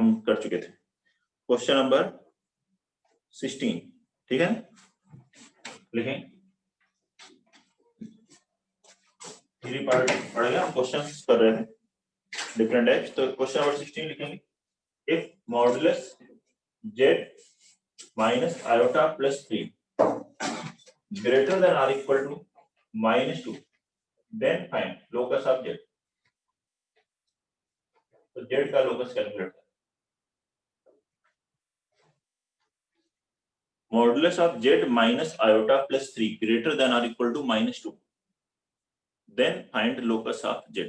हम कर चुके थे। क्वेश्चन नंबर 16, ठीक है, लिखें। 3 पार्ट पढ़ गया, हम क्वेश्चन कर रहे थे डिफरेंट टाइप्स। तो क्वेश्चन नंबर 16 लिखेंगे, if modulus z minus iota plus 3 greater than or equal to -2 then find locus of z। तो z का लोकस कैलकुलेट करें। Modulus of z minus iota plus 3 greater than or equal to -2 then find locus of z।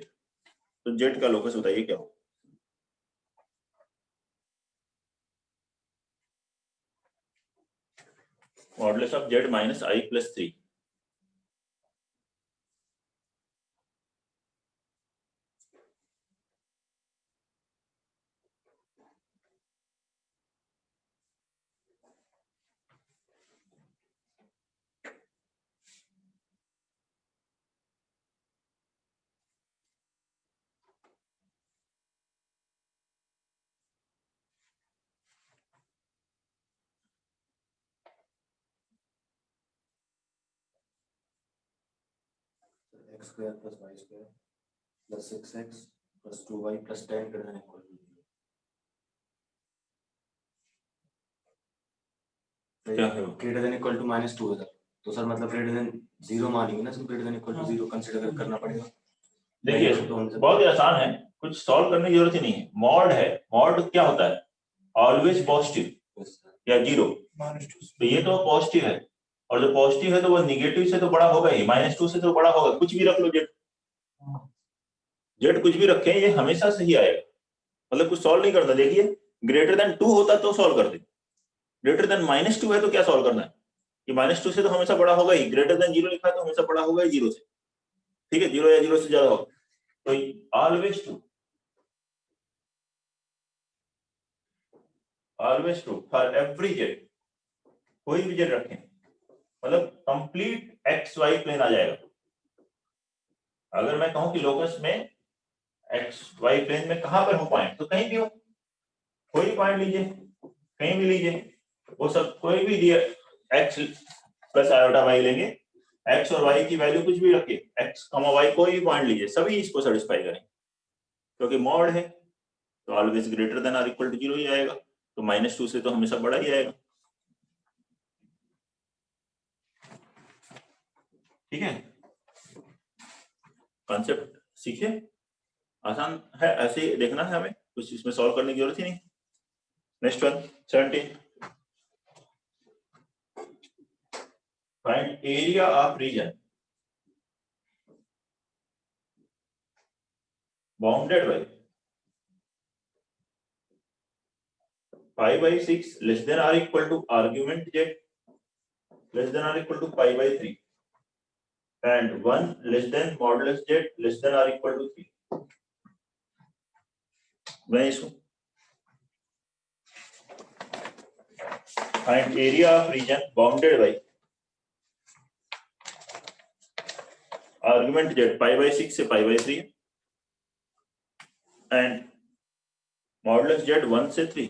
तो z का locus बताइए क्या हो। Modulus of z minus i plus 3, x square plus y square plus 6x plus 2y plus 10 greater than equal to 0। क्या है? Greater than equal to -2 है sir. तो sir मतलब ग्रेटर देन 0 मानेंगे ना, sir greater than equal to 0 consider करना पड़ेगा। देखिए बहुत ही आसान है, कुछ सॉल्व करने की जरूरत ही नहीं है। मॉड है, मॉड क्या होता है, ऑलवेज पॉजिटिव या जीरो। तो ये तो पॉजिटिव है, और जो पॉजिटिव है तो वो निगेटिव से तो बड़ा होगा ही, -2 से तो बड़ा होगा। कुछ भी रख लो जेड, जेड कुछ भी रखें ये हमेशा सही आएगा। मतलब कुछ सॉल्व नहीं करना। देखिए ग्रेटर देन 2 होता तो सॉल्व कर दे, ग्रेटर देन -2 है तो क्या सॉल्व करना है कि -2 से तो हमेशा बड़ा होगा ही, ग्रेटर देन 0 लिखा है तो हमेशा बड़ा होगा ही 0 से, ठीक है, 0 या 0 से ज्यादा होगा। तो always true for every Z. कोई भी जेड रखें मतलब कंप्लीट एक्स वाई प्लेन आ जाएगा। अगर मैं कहूं कि लोकस में एक्स वाई प्लेन में कहां पर हो पॉइंट, तो कहीं भी हो, कोई पॉइंट लीजिए, कहीं भी लीजिए, वो सब कोई भी दिया, एक्स प्लस आयोटा वाई लेंगे, एक्स और वाई की वैल्यू कुछ भी रखिए, एक्स कॉमा वाई कोई भी पॉइंट लीजिए, सभी इसको सेटिस्फाई करें क्योंकि मॉड है तो always greater than or equal to 0 ही आएगा। तो -2 से तो हमेशा बड़ा ही आएगा, ठीक है। कॉन्सेप्ट सीखिए, आसान है, ऐसे ही देखना है हमें, कुछ इसमें सॉल्व करने की जरूरत ही नहीं। Next one 17, find area of region bounded by π/6 less than or equal to argument z less than or equal to π/3 and 1 less than modulus z less than or equal to 3। मैं इसको find area of region bounded by argument z π/6 से π/3 and modulus z 1 से 3।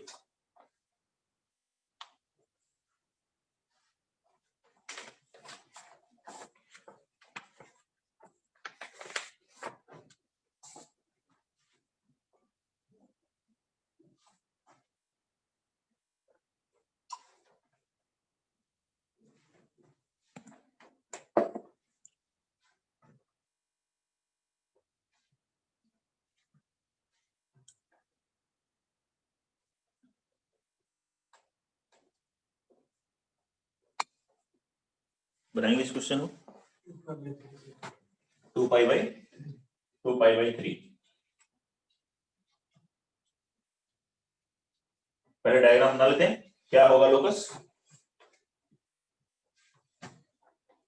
बनाएंगे इस question को 2π/3। पहले diagram बना लेते हैं, क्या होगा locus.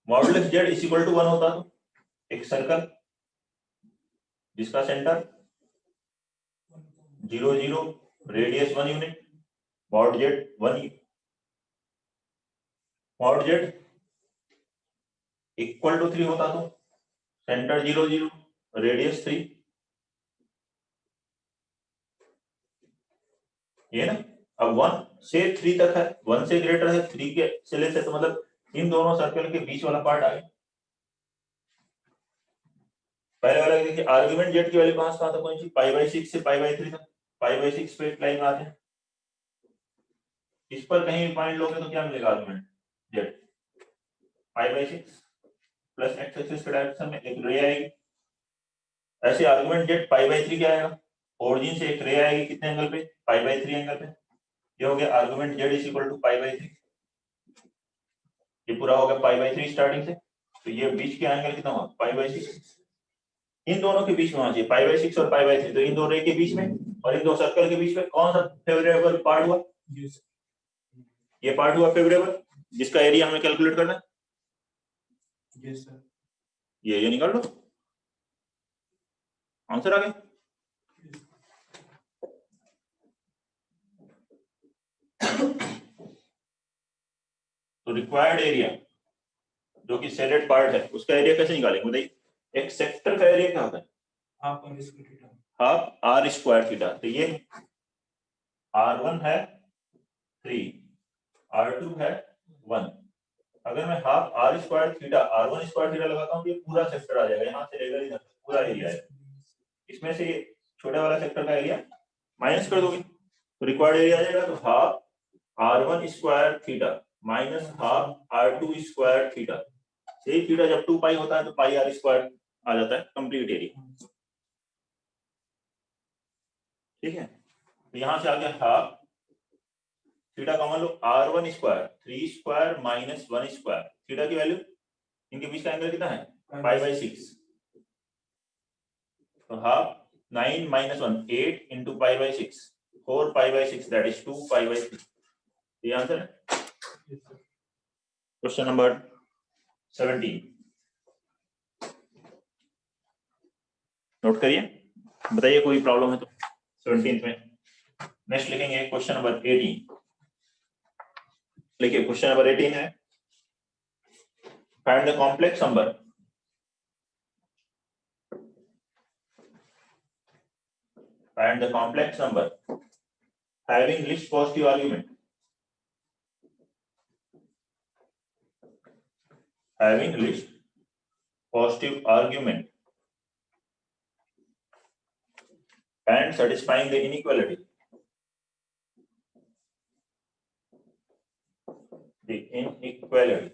Modulus z is equal to 1 होता तो एक सर्कल जिसका centre 0 0 radius 1 unit, mod z 1, mod z equal to 3 होता तो सेंटर 0 0 रेडियस 3, ये ना, अब 1 से 3 तक है, 1 से ग्रेटर है, 3 के से लेस है, तो मतलब इन दोनों सर्कल के बीच वाला पार्ट आ गया। पहले वाला देखिए आर्गुमेंट जेड की वैल्यू कहां से कहां तक पहुंची, π/6 से π/3 तक। π/6 पे एक लाइन आते हैं, इस पर कहीं भी पॉइंट लोगे तो क्या मिलेगा argument Z, π/6 plus X axis के डायरेक्शन में एक रे आएगी। ऐसे आर्गुमेंट जेड π/3 क्या आएगा, ओरिजिन से एक रे आएगी कितने एंगल पे, π/3 एंगल पे। ये हो गया argument Z is equal to π/3। ये पूरा हो गया π/3 स्टार्टिंग से, तो ये बीच के एंगल कितना हुआ π/6। इन दोनों के बीच में होना चाहिए π/6 और π/3, तो इन दो रे के बीच में और इन दो सर्कल के बीच में कौन सा फेवरेबल पार्ट हुआ, ये पार्ट हुआ फेवरेबल, जिसका एरिया हमें कैलकुलेट करना है। Yes sir. ये निकाल लो, आंसर आ गया। तो रिक्वायर्ड एरिया जो कि शेडेड पार्ट है उसका एरिया कैसे निकालेंगे बताइए। एक सेक्टर का एरिया क्या होता है, हाफ आर स्क्वायर थीटा। तो ये r1 है 3, r2 है 1। अगर मैं half r square theta r1 square theta लगाता हूँ तो ये पूरा सेक्टर आ जाएगा, यहाँ से लेकर इधर पूरा एरिया है। इसमें से छोटा वाला सेक्टर का एरिया माइनस कर दोगे तो रिक्वायर्ड एरिया आ जाएगा, तो half r1 square theta minus half r2 square theta. यही थीटा जब 2 पाई होता है तो पाई आर स्क्वायर आ जाता है कंप्लीट एरिया। ठीक है, तो यहां से आ गया हाफ थीटा का मान लो r1 square 3 square minus 1 square. Theta की वैल्यू इनके बीच का एंगल कितना है π/6, तो half 9 minus 1 8 into π/6 4 π/6 that is 2 π/3। ये आंसर है। क्वेश्चन नंबर 17 नोट करिए, बताइए कोई प्रॉब्लम है तो 17 में। नेक्स्ट लिखेंगे क्वेश्चन नंबर 18। लिखिए क्वेश्चन नंबर 18 है, find the complex number having least positive argument, having least positive argument and satisfying the inequality. The inequality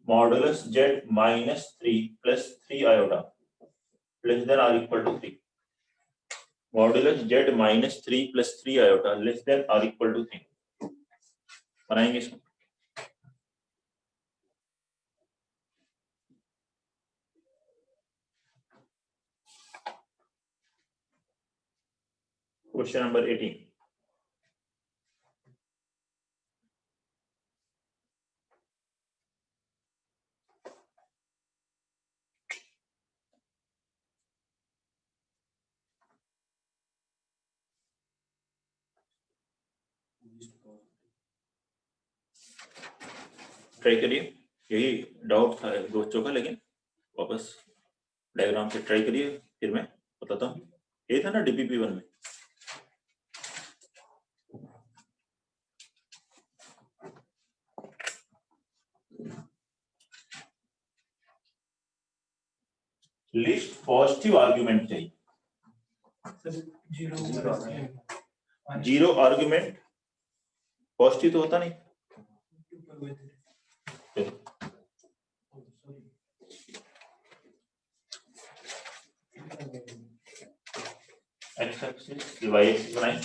modulus z minus 3 plus 3 iota less than or equal to 3. Modulus z minus 3 plus 3 iota less than or equal to 3. बनाएंगे इसको। Question number 18। Try करिए, यही doubt था दोस्तों का, लेकिन वापस diagram से ट्राई करिए फिर मैं बताता हूँ। ये था ना डीपीपी 1 में, लिस्ट पॉजिटिव आर्ग्यूमेंट चाहिए। जीरो आर्ग्यूमेंट पॉजिटिव तो होता नहीं। एक्स एक्सिस वाई एक्सिस बनाएं।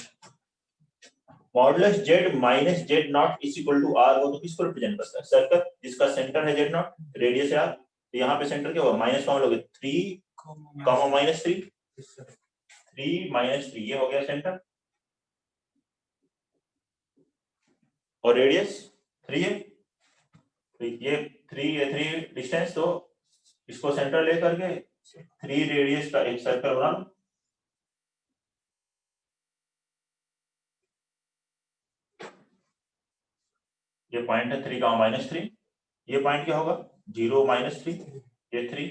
Modulus z minus z not is equal to r हो तो किसको रिप्रेजेंट करता है, सर्कल जिसका सेंटर है z नॉट, रेडियस है r। तो यहाँ पे सेंटर क्या होगा, माइनस कॉमन लोगे 3 कॉमा माइनस 3, 3 माइनस 3 ये हो गया सेंटर, और रेडियस 3 है, तो ये 3 डिस्टेंस, तो इसको सेंटर लेकर के 3 रेडियस का एक सर्कल बना लो। ये पॉइंट है 3 का माइनस 3, ये पॉइंट क्या होगा 0 माइनस 3, ये 3,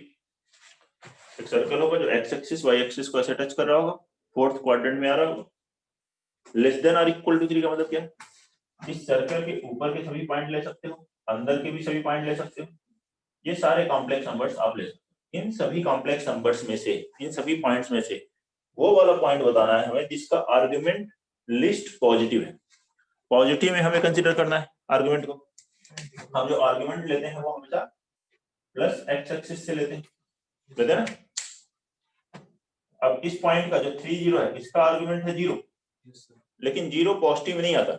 एक सर्कल होगा जो एक्स एक्सिस वाई एक्सिस को ऐसे टच कर रहा होगा, फोर्थ क्वाड्रेंट में आ रहा होगा, लेस देन और इक्वल टू 3 का मतलब क्या है? इस सर्कल के ऊपर के सभी पॉइंट ले सकते हो, अंदर के भी सभी पॉइंट ले सकते हो, ये सारे कॉम्प्लेक्स नंबर्स आप ले सकते हो। इन सभी कॉम्प्लेक्स नंबर्स में से, इन सभी पॉइंट्स में से वो वाला पॉइंट बताना है हमें जिसका आर्गुमेंट लिस्ट पॉजिटिव है। पॉजिटिव में हमें कंसीडर करना है आर्गुमेंट को। हम जो आर्गुमेंट लेते हैं वो हमेशा प्लस एक्स एक्सिस से लेते हैं ना। अब इस पॉइंट का जो 3 0 है इसका आर्गुमेंट है 0, लेकिन 0 पॉजिटिव नहीं आता,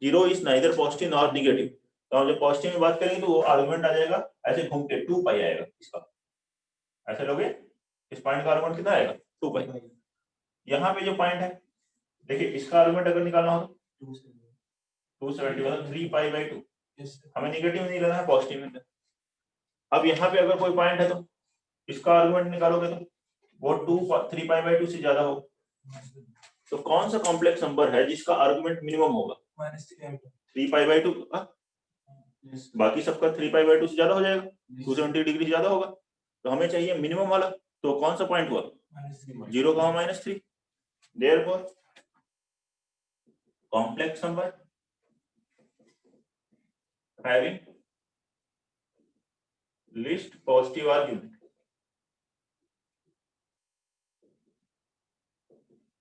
0 is neither positive nor negative. तो हम जब पॉजिटिव में बात करेंगे तो वो आर्गुमेंट आ जाएगा ऐसे घूम के 2 पाई आएगा इसका, ऐसे लोगे इस पॉइंट का आर्गुमेंट कितना आएगा 2 पाई। यहाँ पे जो पॉइंट है देखिए इसका आर्गुमेंट अगर निकालना हो तो 270 मतलब 3 पाई बाई 2, हमें नेगेटिव नहीं लेना है पॉजिटिव में। अब यहाँ पे अगर कोई पॉइंट है तो इसका आर्गुमेंट निकालोगे तो वो 3 पाई बाई 2 से ज्यादा होगा। तो कौन सा कॉम्प्लेक्स नंबर है जिसका आर्गुमेंट मिनिमम होगा? -3 पाई बाई 2। बाकी सबका 3 पाई बाई 2 से ज्यादा हो जाएगा, 270 डिग्री से ज्यादा होगा, तो हमें चाहिए मिनिमम वाला। तो कौन सा पॉइंट हुआ? 0, -3। Therefore complex number having least positive argument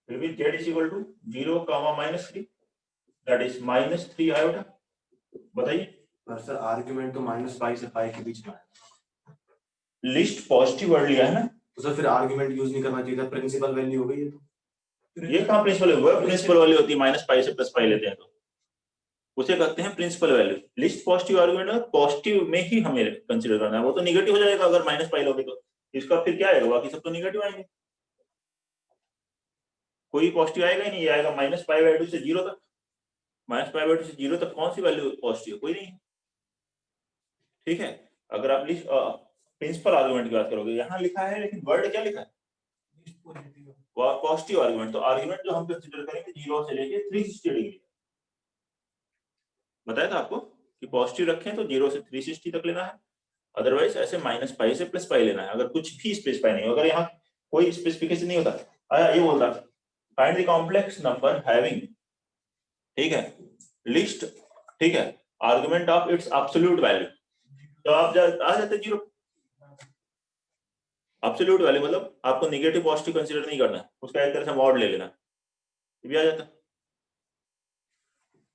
will be z is equal to 0, -3, that is -3 iota। बताइए। पर सर आर्गुमेंट तो -पाई से पाई के बीच में है। लिस्ट पॉजिटिव वर्ड लिया है ना, तो सर फिर आर्गुमेंट यूज नहीं करना चाहिए था, प्रिंसिपल वैल्यू हो गई है। तो ये कहाँ प्रिंसिपल है? वो प्रिंसिपल वाली होती है, -पाई से +पाई लेते हैं तो उसे कहते हैं principal value. Least positive argument है, पॉजिटिव में ही हमें कंसीडर करना है। वो तो नेगेटिव हो जाएगा अगर -पाई लोगे तो, इसका फिर क्या आएगा? बाकी सब तो नेगेटिव आएंगे, कोई पॉजिटिव आएगा ही नहीं। आएगा -पाई/2 से 0 तक, -पाई/2 से 0 तक कौन सी वैल्यू पॉजिटिव? कोई नहीं। ठीक है, अगर आप लिस्ट प्रिंसिपल आर्गुमेंट की बात करोगे, यहाँ लिखा है लेकिन वर्ड क्या लिखा है? Positive argument. तो आर्गुमेंट जो हम कंसीडर करेंगे 0 से लेके 360 डिग्री। बताया था आपको कि पॉजिटिव रखें तो 0 से 360 तक लेना है, अदरवाइज ऐसे -पाई से +पाई लेना है। अगर कुछ भी स्पेसिफाई नहीं, अगर यहाँ कोई स्पेसिफिकेशन नहीं होता, आया ये बोलता find the complex number having, ठीक है, लिस्ट, ठीक है, argument of its absolute value, तो आप आ जाते 0। एब्सोल्यूट वैल्यू मतलब आपको नेगेटिव पॉजिटिव कंसीडर नहीं करना है, उसका एक तरह से मॉड ले लेना, ये भी आ जाता।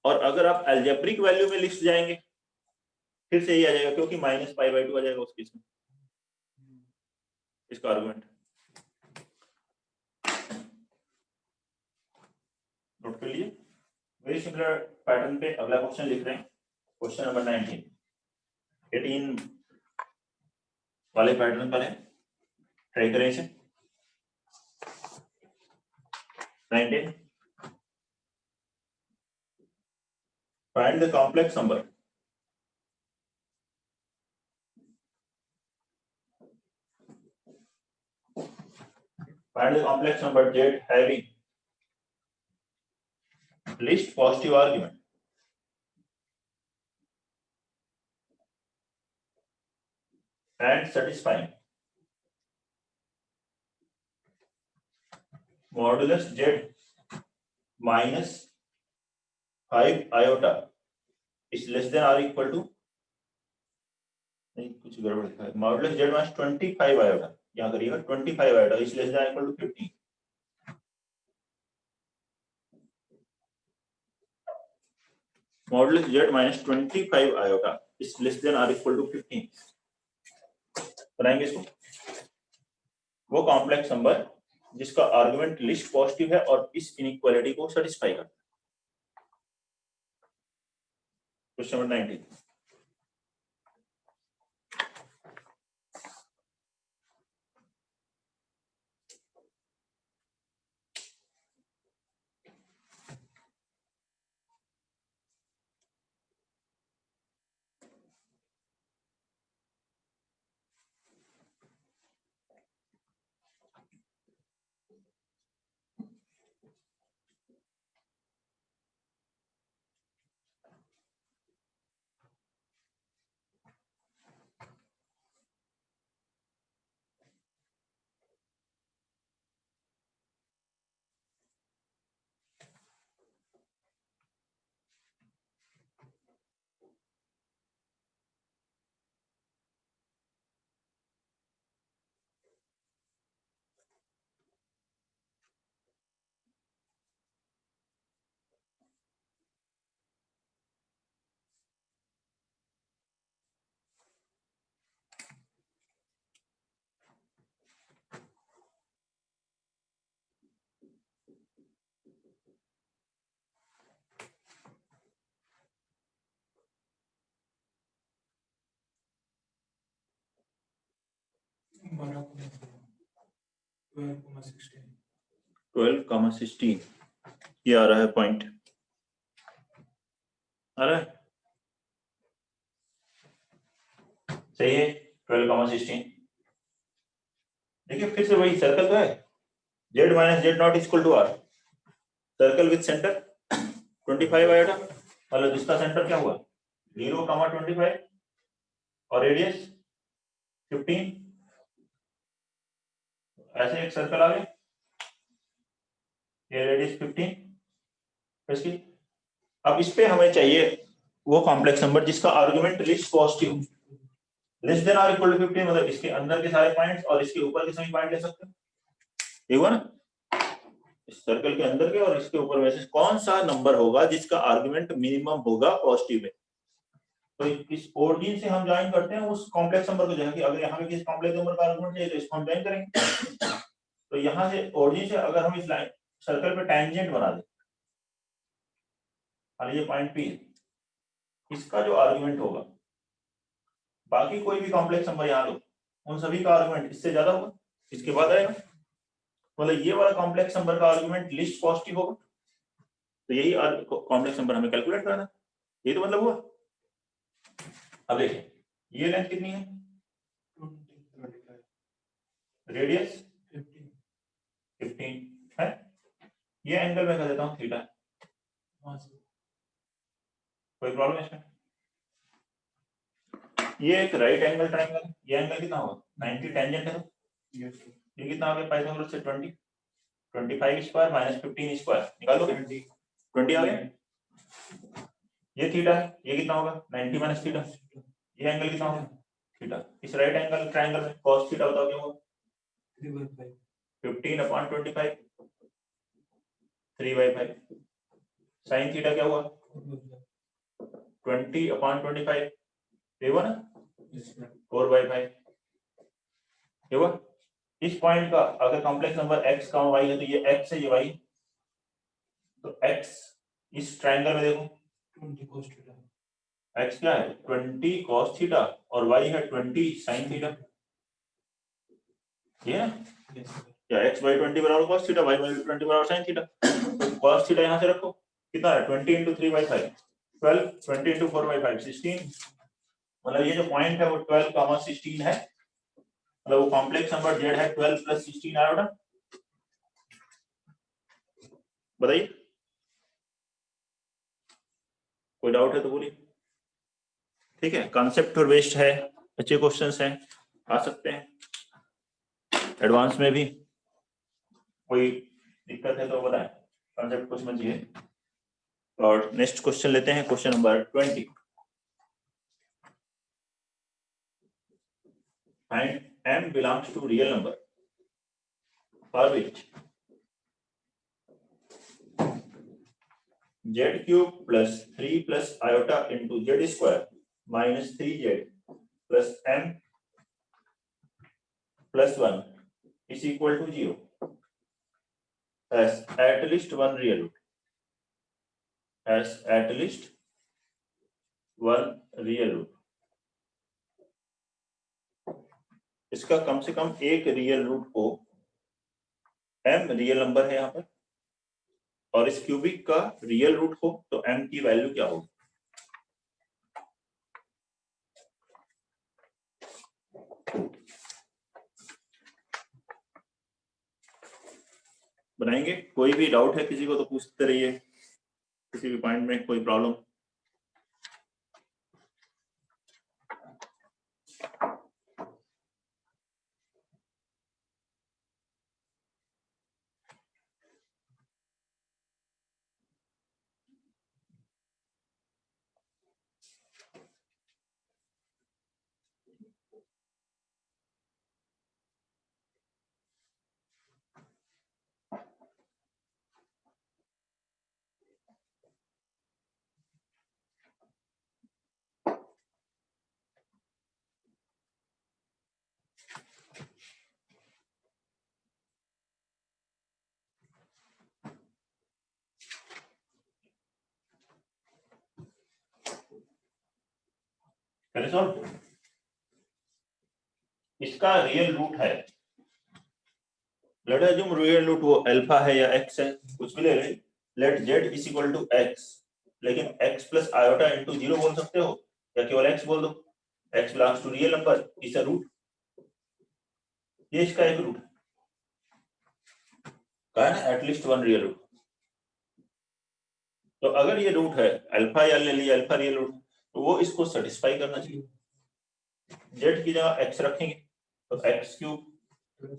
और अगर आप अलजेब्रिक वैल्यू में लिस्ट जाएंगे फिर से यही आ जाएगा, क्योंकि -पाई/2 आ जाएगा उस केस में इसका आर्गुमेंट। नोट कर लिए। वेरी सिमिलर पैटर्न पे अगला क्वेश्चन लिख रहे हैं, क्वेश्चन नंबर 19। 18 वाले पैटर्न पर है, ट्राई करें इसे। 19 find the complex number z having least positive argument and satisfying modulus z -5 iota is less than or equal to, नहीं कुछ गड़बड़ लिखा है, मॉडुलस z -25 iota, यहाँ करिएगा 25 iota is less than or equal to 15। Modulus z -25 iota is less than or equal to 15। बनाएंगे इसको। वो कॉम्प्लेक्स नंबर जिसका आर्गुमेंट लिस्ट पॉजिटिव है और इस इनइक्वालिटी को सेटिस्फाई करता है। Question number 19। ट्वेल्व कॉमा 16 ये आ रहा है पॉइंट, आ रहा है, सही है। 12,16 देखिए फिर से वही सर्कल तो है, z minus z not equal to r, circle with centre 25 आया था, मतलब जिसका सेंटर क्या हुआ 0,25 और रेडियस 15, ऐसे एक सर्कल आ गया, ये रेडियस 15 इसकी। अब इस पे हमें चाहिए वो कॉम्प्लेक्स नंबर जिसका argument least positive, less than और इक्वल टू 15, मतलब इसके अंदर के सारे पॉइंट्स और इसके ऊपर के सभी पॉइंट ले सकते हैं, ठीक हुआ ना। इस सर्कल के अंदर के और इसके ऊपर में से कौन सा नंबर होगा जिसका आर्गुमेंट मिनिमम होगा पॉजिटिव में, तो इस ओरिजिन से हम ज्वाइन करते हैं उस कॉम्प्लेक्स नंबर को, जैसे कि अगर यहाँ पे किसी कॉम्प्लेक्स नंबर का आर्गुमेंट चाहिए तो इसको हम ज्वाइन करेंगे। तो यहाँ से ओरिजिन से अगर हम इस लाइन सर्कल पे टैंजेंट बना दें, मान लीजिए पॉइंट पी, इसका जो आर्गुमेंट होगा, बाकी कोई भी कॉम्प्लेक्स नंबर यहाँ लो, उन सभी का आर्गुमेंट इससे ज्यादा होगा, इसके बाद आएगा, मतलब ये वाला कॉम्प्लेक्स नंबर का आर्गुमेंट लिस्ट पॉजिटिव होगा, तो यही कॉम्प्लेक्स नंबर हमें कैलकुलेट करना है, ये तो मतलब हुआ। अब देखिए ये लेंथ कितनी है, रेडियस 15 है, ये एंगल मैं कर देता हूँ थीटा, कोई प्रॉब्लम है इसमें। ये एक राइट एंगल ट्रायंगल है, ये एंगल कितना होगा 90 टेंजेंट है, तो ये कितना आ गया पाइथागोरस से 20, 25 स्क्वायर माइनस 15 स्क्वायर निकाल दोगे 20 आ गया। ये थीटा है, ये कितना होगा 90 माइनस थीटा, ये एंगल कितना होगा थीटा। इस राइट एंगल ट्रायंगल में cos थीटा बताओ क्या होगा 15/25 3/5, sin थीटा क्या हुआ 20/25 ये हुआ ना 4/5, ये हुआ। इस पॉइंट का अगर कॉम्प्लेक्स नंबर x का y है तो ये x है, ये y है, तो x इस ट्रायंगल में देखो x क्या है 20 cos थीटा और y है 20 sin थीटा, ये है ना, या x by 20 बराबर cos थीटा, y by 20 बराबर sin थीटा, तो cos थीटा यहाँ से रखो, कितना है 20 into 3/5 12, 20 into 4/5 16, मतलब ये जो पॉइंट है वो 12,16 है, मतलब वो कॉम्प्लेक्स नंबर z है 12 + 16 आया बेटा, बताइए कोई डाउट है तो बोलिए। ठीक है, कॉन्सेप्ट और बेस्ड है, अच्छे क्वेश्चंस हैं, आ सकते हैं एडवांस में भी, कोई दिक्कत है तो बताएं, कॉन्सेप्ट को समझिए। और नेक्स्ट क्वेश्चन लेते हैं, question number 20, find m belongs to real number for which z cube plus 3 plus iota into z square minus 3z plus m plus 1 is equal to 0 has at least one real root, has at least one real root, इसका कम से कम एक real root को, m real number है यहाँ पर, और इस cubic का रियल रूट हो तो m की वैल्यू क्या होगी। बनाएंगे, कोई भी डाउट है किसी को तो पूछते रहिए, किसी भी पॉइंट में कोई प्रॉब्लम। पहले सॉल्व इसका रियल रूट है, लेट अज्यूम रियल रूट वो अल्फा है या एक्स है, कुछ भी ले ले, let z is equal to x, लेकिन एक्स प्लस आयोटा इंटू 0 बोल सकते हो या केवल एक्स बोल दो, x belongs to real number is a root, ये इसका एक रूट है ना, एटलीस्ट वन रियल रूट। तो अगर ये रूट है अल्फा या ले लिया अल्फा रियल रूट, तो वो इसको सेटिस्फाई करना चाहिए। जेड की जगह एक्स रखेंगे तो x cube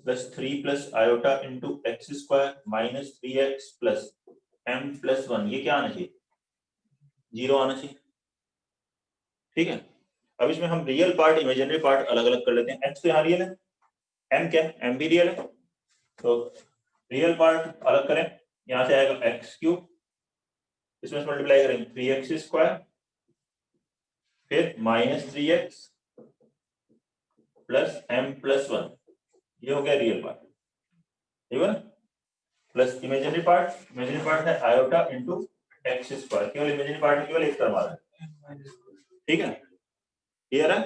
plus 3 plus iota into x square minus 3x plus m plus 1, ये क्या आना चाहिए, 0 आना चाहिए। ठीक है, अब इसमें हम रियल पार्ट इमेजिनरी पार्ट अलग अलग कर लेते हैं। x तो यहाँ रियल है, m क्या है, m भी रियल है, तो रियल पार्ट अलग करें, यहाँ से आएगा एक्स क्यूब, इसमें मल्टीप्लाई करेंगे 3x स्क्वायर, फिर minus 3x plus m plus 1, ये हो गया रियल पार्ट, ठीक है, प्लस इमेजिनरी पार्ट है आयोटा इंटू एक्स स्क्वायर, केवल इमेजिनरी पार्ट में केवल एक टर्म आ रहा है। ठीक है, क्लियर है।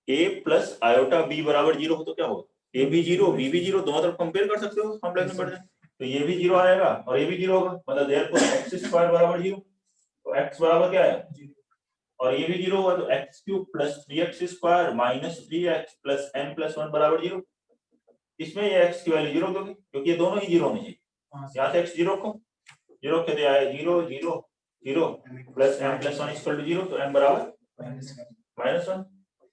a प्लस आयोटा b बराबर 0 हो तो क्या होगा, a भी 0 b भी 0, दोनों तरफ कंपेयर कर सकते हो कॉम्प्लेक्स नंबर से, तो ये भी 0 आएगा और ये भी 0 होगा, मतलब देयरफॉर एक्स स्क्वायर बराबर 0, तो x बराबर क्या है, और ये भी 0 होगा, तो x cube plus 3x square minus 3x plus m plus 1 बराबर 0। इसमें ये x की वैल्यू 0 होगी क्योंकि ये दोनों ही 0 होने चाहिए, यहाँ से x 0 को 0 के दिया है 0 0 0 plus m plus 1 equal to 0, तो m बराबर -1,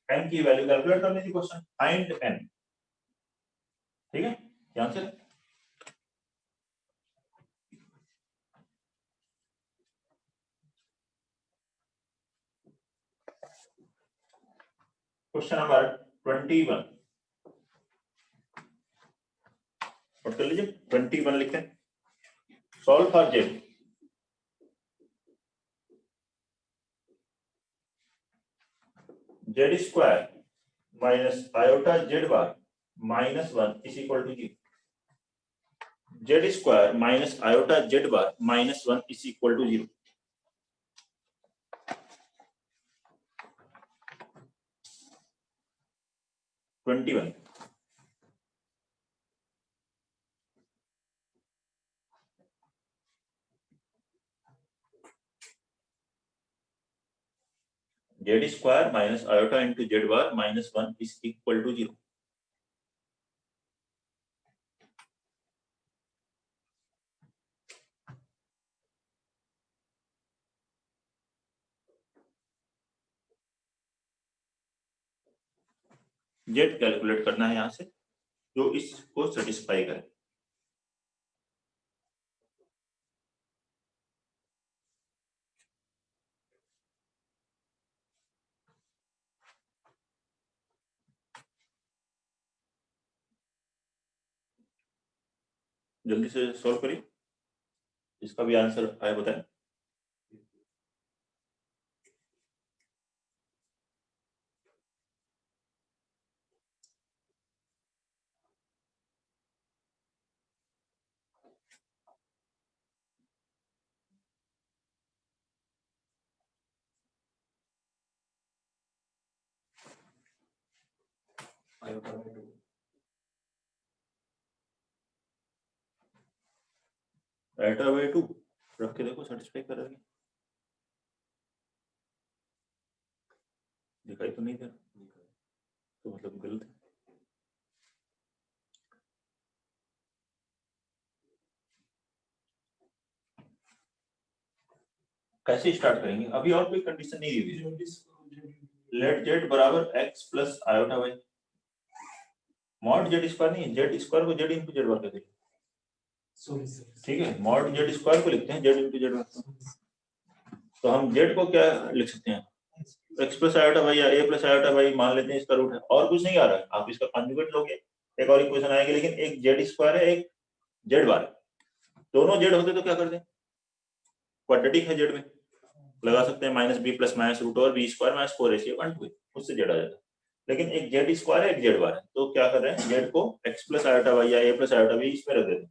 m की वैल्यू कैलकुलेट करने की क्वेश्चन, फाइंड m। ठीक है, ध्यान से क्वेश्चन नंबर 21 नोट कर लीजिए, 21 लिखते हैं, solve for z z square minus iota z bar minus 1 is equal to 0, z square minus iota z bar minus 1 is equal to 0। Z square minus iota into Z bar minus 1 is equal to 0। Z calculate करना है यहाँ से जो इसको satisfy करे। जल्दी से solve करिए, इसका भी आंसर आए बताएं। आयोटा बाय 2 रख के देखो सेटिस्फाई कर रहा है, दिखाई तो नहीं दे रहा, तो मतलब गलत है। कैसे स्टार्ट करेंगे, अभी और कोई कंडीशन नहीं दी हुई। लेट जेड बराबर x plus iota y, mod z square नहीं, जेड स्क्वायर को जेड इंटू जेड बार कहते हैं, ठीक है, मॉड जेड स्क्वायर को लिखते हैं जेड इंटू जेड बार। तो हम जेड को क्या लिख सकते हैं, एक्स प्लस आयोटा वाई या ए प्लस आयोटा वाई मान लेते हैं, इसका रूट है, और कुछ नहीं आ रहा है, आप इसका कॉन्जुगेट लोगे एक और इक्वेशन आएगी, लेकिन एक जेड स्क्वायर है एक जेड बार, दोनों जेड होते तो क्या करते हैं, क्वाड्रेटिक है जेड में, लगा सकते हैं minus b plus minus root और बी स्क्वायर माइनस 4ac 1/2, उससे जेड आ जाता है। लेकिन एक जेड स्क्वायर है एक जेड बार है, तो क्या कर रहे हैं, जेड को एक्स प्लस आयोटा वाई या ए प्लस आयोटा वाई इसमें रख देते हैं,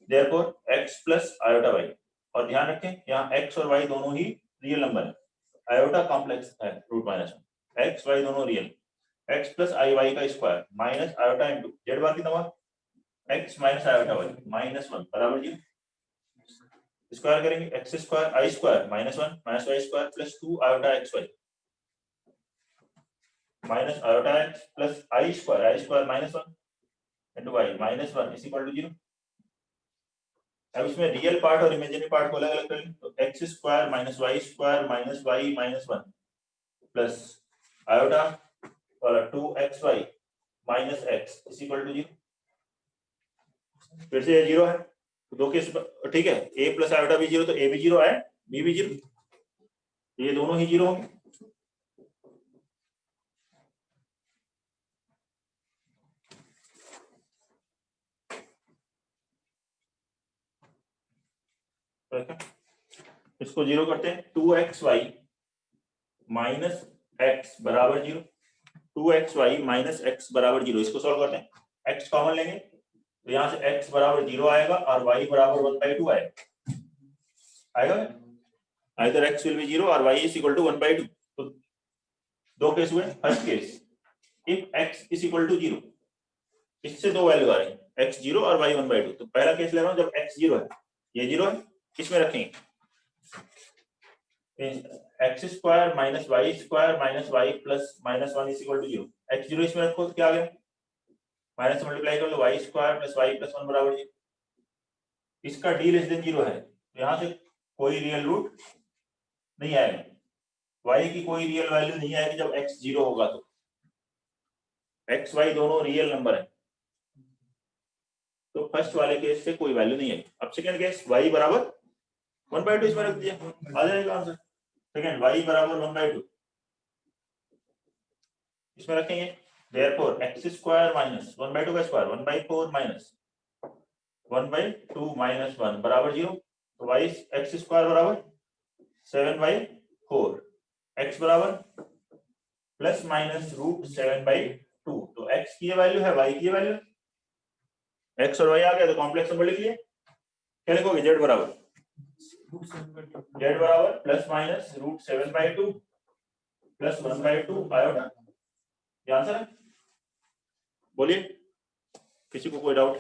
therefore X plus iota Y, और ध्यान रखें यहाँ एक्स और वाई दोनों ही रियल नंबर है, आयोटा कॉम्प्लेक्स है root minus one, X Y दोनों real, X plus I Y का square minus iota into Z bar कितना हुआ X minus iota Y minus one बराबर जी, स्क्वायर करेंगे X square I square minus one minus Y square plus two iota X Y minus iota x plus I square minus one into Y minus one is equal to zero. अब इसमें real part और imaginary part को अलग अलग कर लें, तो X square minus Y minus one plus iota वाला two x Y minus X is equal to zero. फिर से ये जीरो है तो दो केस ठीक है, ए प्लस आयोटा भी जीरो तो ए भी जीरो है बी भी जीरो, ये दोनों ही जीरो होंगे। इसको जीरो करते हैं, two x Y minus x बराबर zero, two x Y minus x बराबर जीरो, इसको सॉल्व करते हैं, एक्स कॉमन लेंगे तो यहाँ से एक्स बराबर जीरो आएगा और वाई बराबर 1/2 आएगा either x will be zero और वाई इज इक्वल टू 1/2। तो दो केस हुए, first case if x is equal to zero, इससे दो वैल्यू आ रही है एक्स जीरो और वाई 1/2, तो पहला केस ले रहा हूँ जब एक्स जीरो है, ये जीरो है, इसमें रखेंगे x square minus y plus minus one is equal to zero, x zero इसमें रखो तो क्या आ गया माइनस मल्टीप्लाई कर लो y square plus y plus one बराबर जीरो, इसका डी लेस देन जीरो है तो यहाँ से कोई रियल रूट नहीं आएगा, y की कोई रियल वैल्यू नहीं आएगी जब x जीरो होगा, तो x y दोनों रियल नंबर है तो फर्स्ट वाले केस से कोई वैल्यू नहीं आएगी। अब सेकंड केस y बराबर 1/2 इसमें रख दिया आ जाएगा आंसर, सेकंड y बराबर 1/2 इसमें रखेंगे, देयरफॉर x स्क्वायर माइनस 1/2 का स्क्वायर 1/4 माइनस 1/2 माइनस 1 बराबर जीरो, तो y x स्क्वायर बराबर 7/4, x बराबर प्लस माइनस रूट 7/2, तो x की वैल्यू है y की वैल्यू, x और y आ गया तो कॉम्प्लेक्स नंबर लिख लिए, क्या लिखोगे z बराबर plus minus root 7/2 plus 1/2 iota, ये आंसर है। बोलिए किसी को कोई डाउट?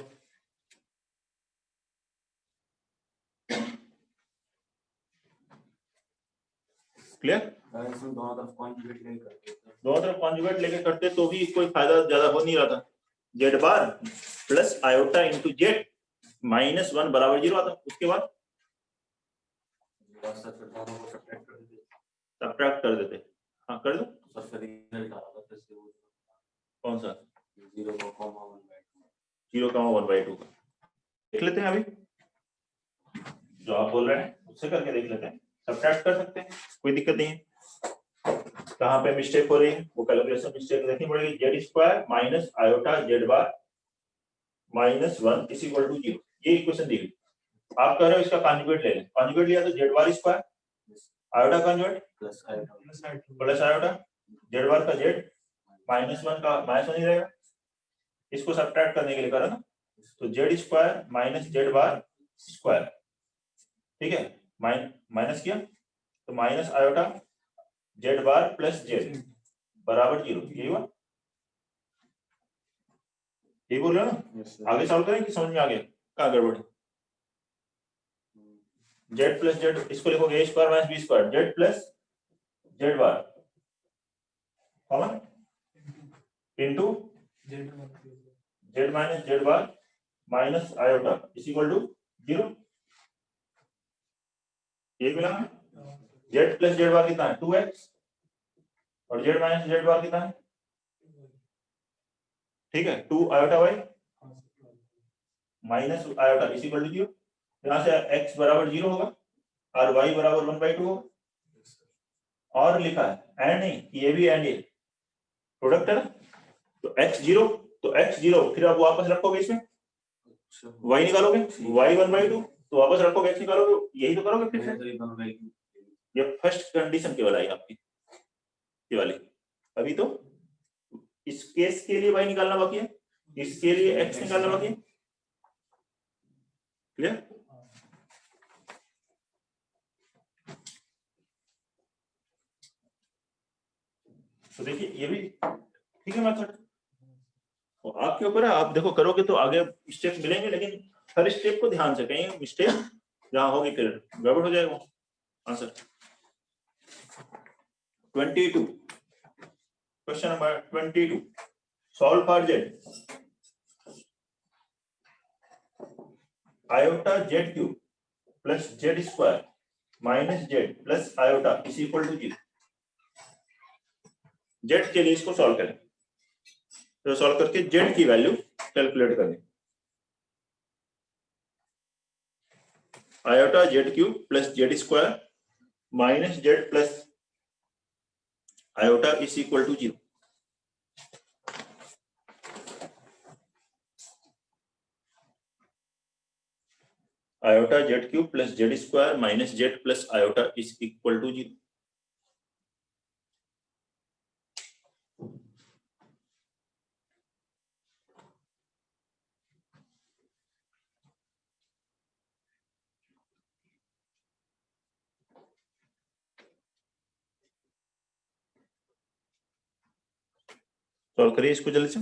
क्लियर? दोनों तरफ कॉन्जुगेट लेके करते तो भी कोई फायदा ज्यादा हो नहीं रहा था, z bar plus iota into z minus one बराबर जीरो आता, उसके बाद सब्ट्रैक्ट कर देते, हाँ कर दो, कौन सा 0,1/2 का देख लेते हैं, अभी जो आप बोल रहे हैं उससे करके देख लेते हैं, सब्ट्रैक्ट कर सकते हैं कोई दिक्कत नहीं है। कहाँ पे मिस्टेक हो रही है वो कैलकुलेशन मिस्टेक देखनी पड़ेगी, z square minus iota z bar minus one is equal to zero, ये इक्वेशन दी गई, आप कह रहे हो इसका कॉन्जुगेट ले लें, कॉन्जुगेट लिया तो z bar square iota conjugate plus iota z bar का जेड माइनस वन का माइनस वन ही रहेगा, इसको सब्ट्रैक्ट करने के लिए करा ना, तो z square minus z bar square, ठीक है, माइनस किया तो minus iota z bar plus z बराबर जीरो, यही हुआ, यही बोल रहे हो ना? आगे सॉल्व करें कि समझ में आ गया कहाँ गड़बड़ है? जेड प्लस जेड, इसको लिखोगे a square minus b square, z plus z bar common into z minus z bar minus iota is equal to zero, ये मिला, जेड प्लस जेड बार कितना है 2x और जेड माइनस जेड बार कितना है, ठीक है 2 iota Y minus iota is equal to zero, यहाँ से x बराबर जीरो होगा और y बराबर 1/2 होगा, और लिखा है एंड नहीं, ये भी एंड, ये प्रोडक्ट है ना, तो x जीरो, तो x जीरो फिर आप वापस रखोगे इसमें y निकालोगे, y 1/2 तो वापस रखोगे x निकालोगे, यही तो करोगे फिर से, ये फर्स्ट कंडीशन केवल आई आपकी ये वाली, अभी तो इस केस के लिए y निकालना बाकी है, इसके लिए x निकालना बाकी है, क्लियर? तो देखिए ये भी ठीक है मेथड, तो आपके ऊपर है, आप देखो करोगे तो आगे स्टेप मिलेंगे, लेकिन हर स्टेप को ध्यान से, कहीं मिस्टेक जहां होगी फिर गड़बड़ हो जाएगा answer. 22 question number 22 solve for z iota z cube plus z square minus z plus iota is equal to 0। Z के लिए इसको सॉल्व करें, तो सॉल्व करके जेड की वैल्यू कैलकुलेट करें। Iota z cube plus z square minus z plus iota is equal to 0। Iota z cube plus z square minus z plus iota is equal to 0। Solve करिए इसको जल्दी से।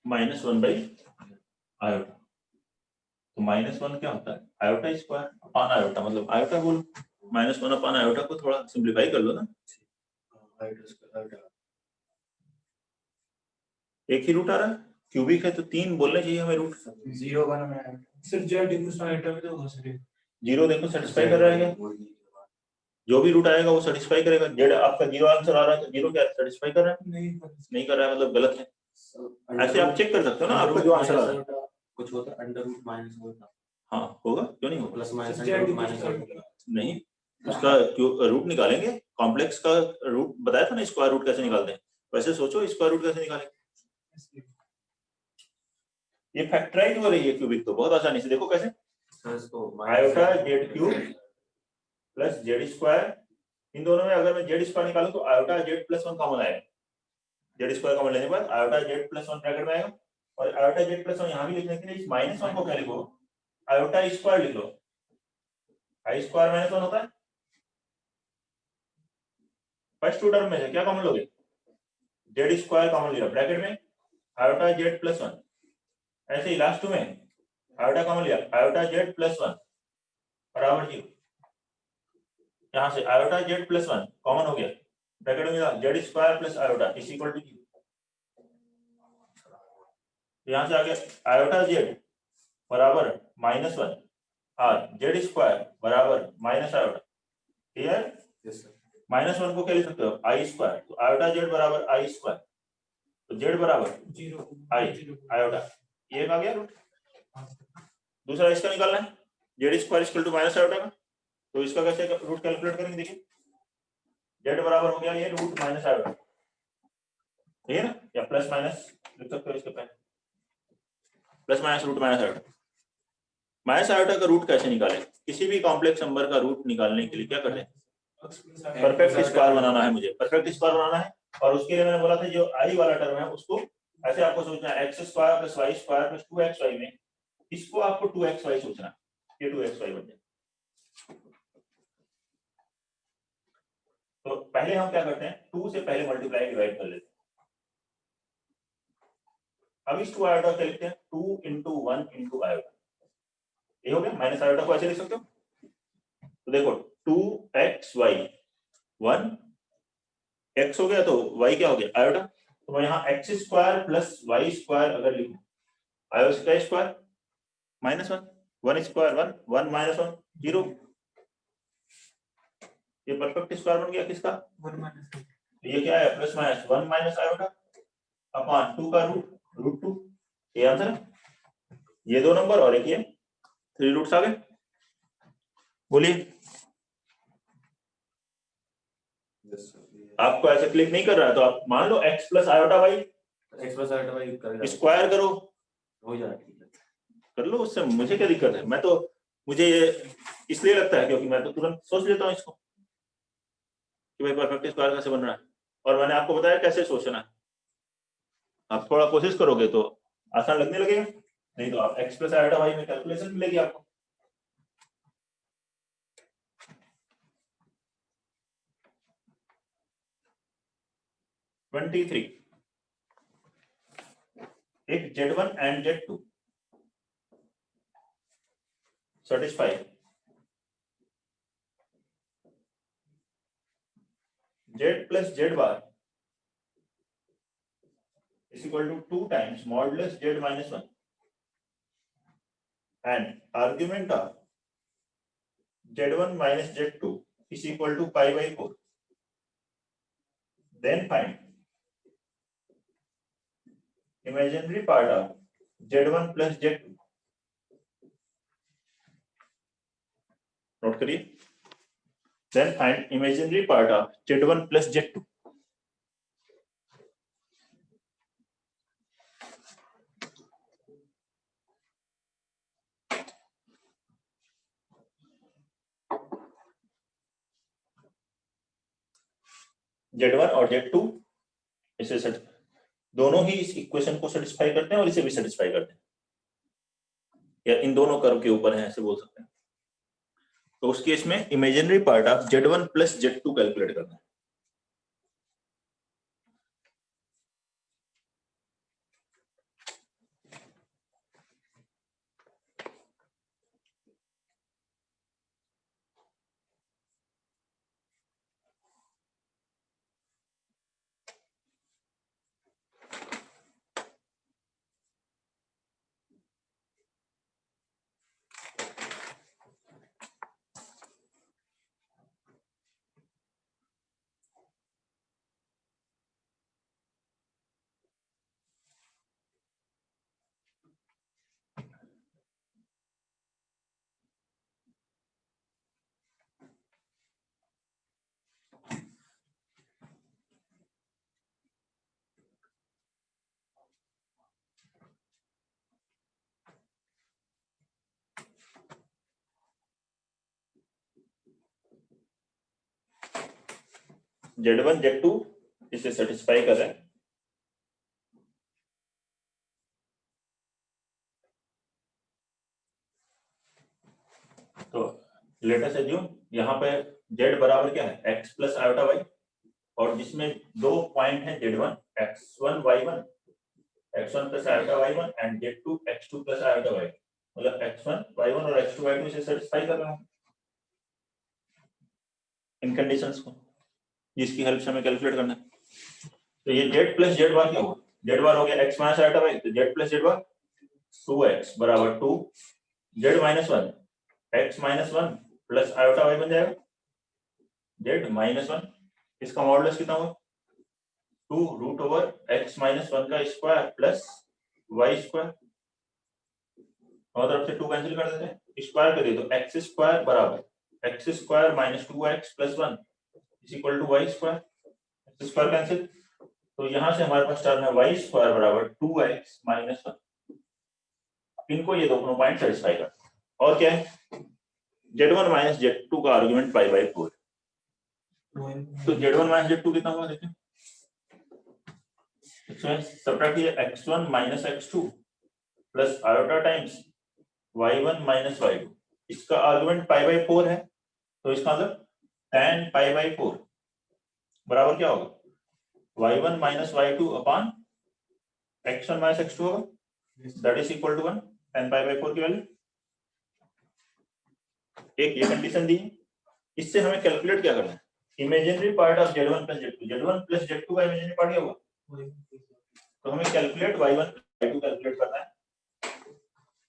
-1 by iota, तो -1 क्या होता है, iota square upon iota, मतलब iota बोलो, -1 अपान आयोटा को थोड़ा सिंप्लीफाई कर लो ना, एक ही रूट आ रहा है, क्यूबिक है तो 3 बोलने चाहिए हमें रूट। 0 1 में sir z equals to iota में तो होगा सर। 0 देखो सेटिस्फाई कर रहा है क्या? जो भी रूट आएगा वो सेटिस्फाई करेगा। जेड आपका 0 आंसर आ रहा है तो 0 क्या सेटिस्फाई कर रहा है? नहीं कर रहा है, मतलब गलत है। ऐसे आप चेक कर सकते हो ना, आपका जो आंसर आ रहा है कुछ होता अंडर रूट माइनस होता, हाँ होगा, क्यों नहीं होगा, प्लस माइनस नहीं उसका क्यों रूट निकालेंगे, कॉम्प्लेक्स का रूट बताया था ना, स्क्वायर रूट कैसे निकालते हैं, वैसे सोचो स्क्वायर रूट कैसे निकालेंगे। ये फैक्टराइज हो रही है क्यूबिक तो बहुत आसानी से, देखो कैसे, iota z cube plus z square, इन दोनों में अगर मैं जेड स्क्वायर निकालूं तो आयोटा जेड प्लस 1 कॉमन आएगा, जेड स्क्वायर कॉमन लेने के बाद आयोटा जेड प्लस 1 ब्रैकेट में आएगा, और आयोटा जेड प्लस 1 यहां भी लिखने के लिए इस -1 को क्या लिखो, आयोटा स्क्वायर लिख लो, आई स्क्वायर -1 होता है, फर्स्ट टू टर्म में से क्या कॉमन लोगे, जेड स्क्वायर कॉमन लिया ब्रैकेट में आयोटा जेड प्लस 1, ऐसे ही लास्ट में आयोटा कॉमन लिया, आयोटा जेड प्लस 1 बराबर 0, यहां से आयोटा जेड प्लस 1 कॉमन हो गया, ब्रैकेट में z square plus iota is equal to 0, यहां से आ गया आयोटा जेड बराबर -1 और जेड स्क्वायर बराबर माइनस आयोटा, क्लियर? -1 को क्या लिख सकते हो, आई स्क्वायर, तो आयोटा जेड बराबर आई स्क्वायर, तो जेड बराबर 0 आई आयोटा, ये आ गया रूट। दूसरा इसका निकालना है, z square equal to minus iota का, तो इसका कैसे रूट कैलकुलेट करेंगे, देखिए जेड बराबर हो गया ये रूट माइनस आयोटा, ठीक है ना, या प्लस माइनस लिख सकते हो इसके पहले, plus minus root minus iota. Minus iota का रूट कैसे निकालें, किसी भी कॉम्प्लेक्स नंबर का रूट निकालने के लिए क्या करते हैं, परफेक्ट स्क्वायर बनाना है, मुझे परफेक्ट स्क्वायर बनाना है, और उसके लिए मैंने बोला था जो आई वाला टर्म है उसको ऐसे आपको सोचना है, x square plus y square plus 2xy में इसको आपको 2xy सोचना है, ये 2xy बन जाए। तो पहले हम क्या करते हैं, 2 से पहले मल्टीप्लाई डिवाइड कर लेते हैं, अब इस 2 आयोटा क्या लिखते हैं, 2 into 1 into आयोटा, ये हो गया, माइनस आयोटा को ऐसे लिख सकते हो, तो देखो 2xy 1 x हो गया तो y क्या हो गया आयोटा। तो मैं यहाँ x square plus y square अगर लिखूं आयोटा का स्क्वायर -1 1 स्क्वायर 1 1 माइनस 1 0 ये परफेक्ट स्क्वायर बन गया किसका 1 माइनस तो ये क्या है plus minus 1 minus iota upon 2 का रूट 2 ये आंसर है। ये दो नंबर और एक ये 3 रूट्स आ गए। बोलिए आपको ऐसे क्लिक नहीं कर रहा है तो आप मान लो x plus iota y x plus iota y करेगा स्क्वायर करो हो जाएगा ठीक है कर लो उससे मुझे क्या दिक्कत है। मैं तो मुझे ये इसलिए लगता है क्योंकि मैं तो तुरंत सोच लेता हूँ इसको कि भाई परफेक्ट स्क्वायर कैसे बन रहा है और मैंने आपको बताया कैसे सोचना है। आप थोड़ा कोशिश करोगे तो आसान लगने लगेगा नहीं तो आप x प्लस आयोटा वाई में कैलकुलेशन मिलेगी आपको। एक Z1 and Z2 satisfy Z plus Z bar is equal to 2 times modulus Z minus 1 and argument of Z1 minus Z2 is equal to pi by 4. Then find imaginary part of Z1 plus Z2. Note करिए then find imaginary part of Z1 plus Z2. Z1 और Z2 इसे दोनों ही इस equation को satisfy करते हैं और इसे भी सेटिस्फाई करते हैं या इन दोनों कर्व के ऊपर है ऐसे बोल सकते हैं। तो उस केस में imaginary part of Z1 plus Z2 calculate करना है। Z1 Z2 इसे सेटिस्फाई कर रहे हैं। तो लेट अस अज्यूम यहाँ पे Z बराबर क्या है x प्लस आयोटा वाई और जिसमें दो पॉइंट है Z1 x1 y1 x1 plus iota y1 and Z2 x2 plus iota y मतलब x1 y1 और x2 y2 इसे सेटिस्फाई कर रहा हूँ इन कंडीशंस को जिसकी हेल्प से हमें कैलकुलेट करना है। तो ये z प्लस z बार क्या होगा z बार हो गया x माइनस आयोटा y तो z प्लस z बार 2x बराबर 2 z minus 1 x minus 1 plus iota y बन जाएगा z माइनस 1 इसका मॉडुलस कितना होगा 2 रूट ओवर x माइनस 1 का स्क्वायर प्लस y स्क्वायर और तरफ से 2 कैंसिल कर देते हैं स्क्वायर कर दे तो x स्क्वायर बराबर x square minus 2x plus 1 is equal to y square x square cancel तो यहां से हमारे पास टर्म है y स्क्वायर बराबर 2x माइनस 1 इनको ये दोनों पॉइंट सेटिस्फाई करते हैं और क्या है Z1 माइनस Z2 का आर्गुमेंट पाई बाई 4 तो Z1 माइनस Z2 कितना होगा देखिए इसमें सब्ट्रैक्ट कीजिए x1 minus x2 plus iota times y1 minus y2 इसका आर्गुमेंट पाई बाई 4 है तो इसका मतलब tan पाई बाई 4 बराबर क्या होगा y1 minus y2 upon x1 minus x2 होगा that is equal to 1 tan pi by 4 की वैल्यू एक ये कंडीशन दी इससे हमें कैलकुलेट क्या करना है, imaginary part of z1 plus z2, z1 plus z2 का इमेजिनरी पार्ट क्या हुआ, तो हमें कैलकुलेट y1 y2 कैलकुलेट करना है।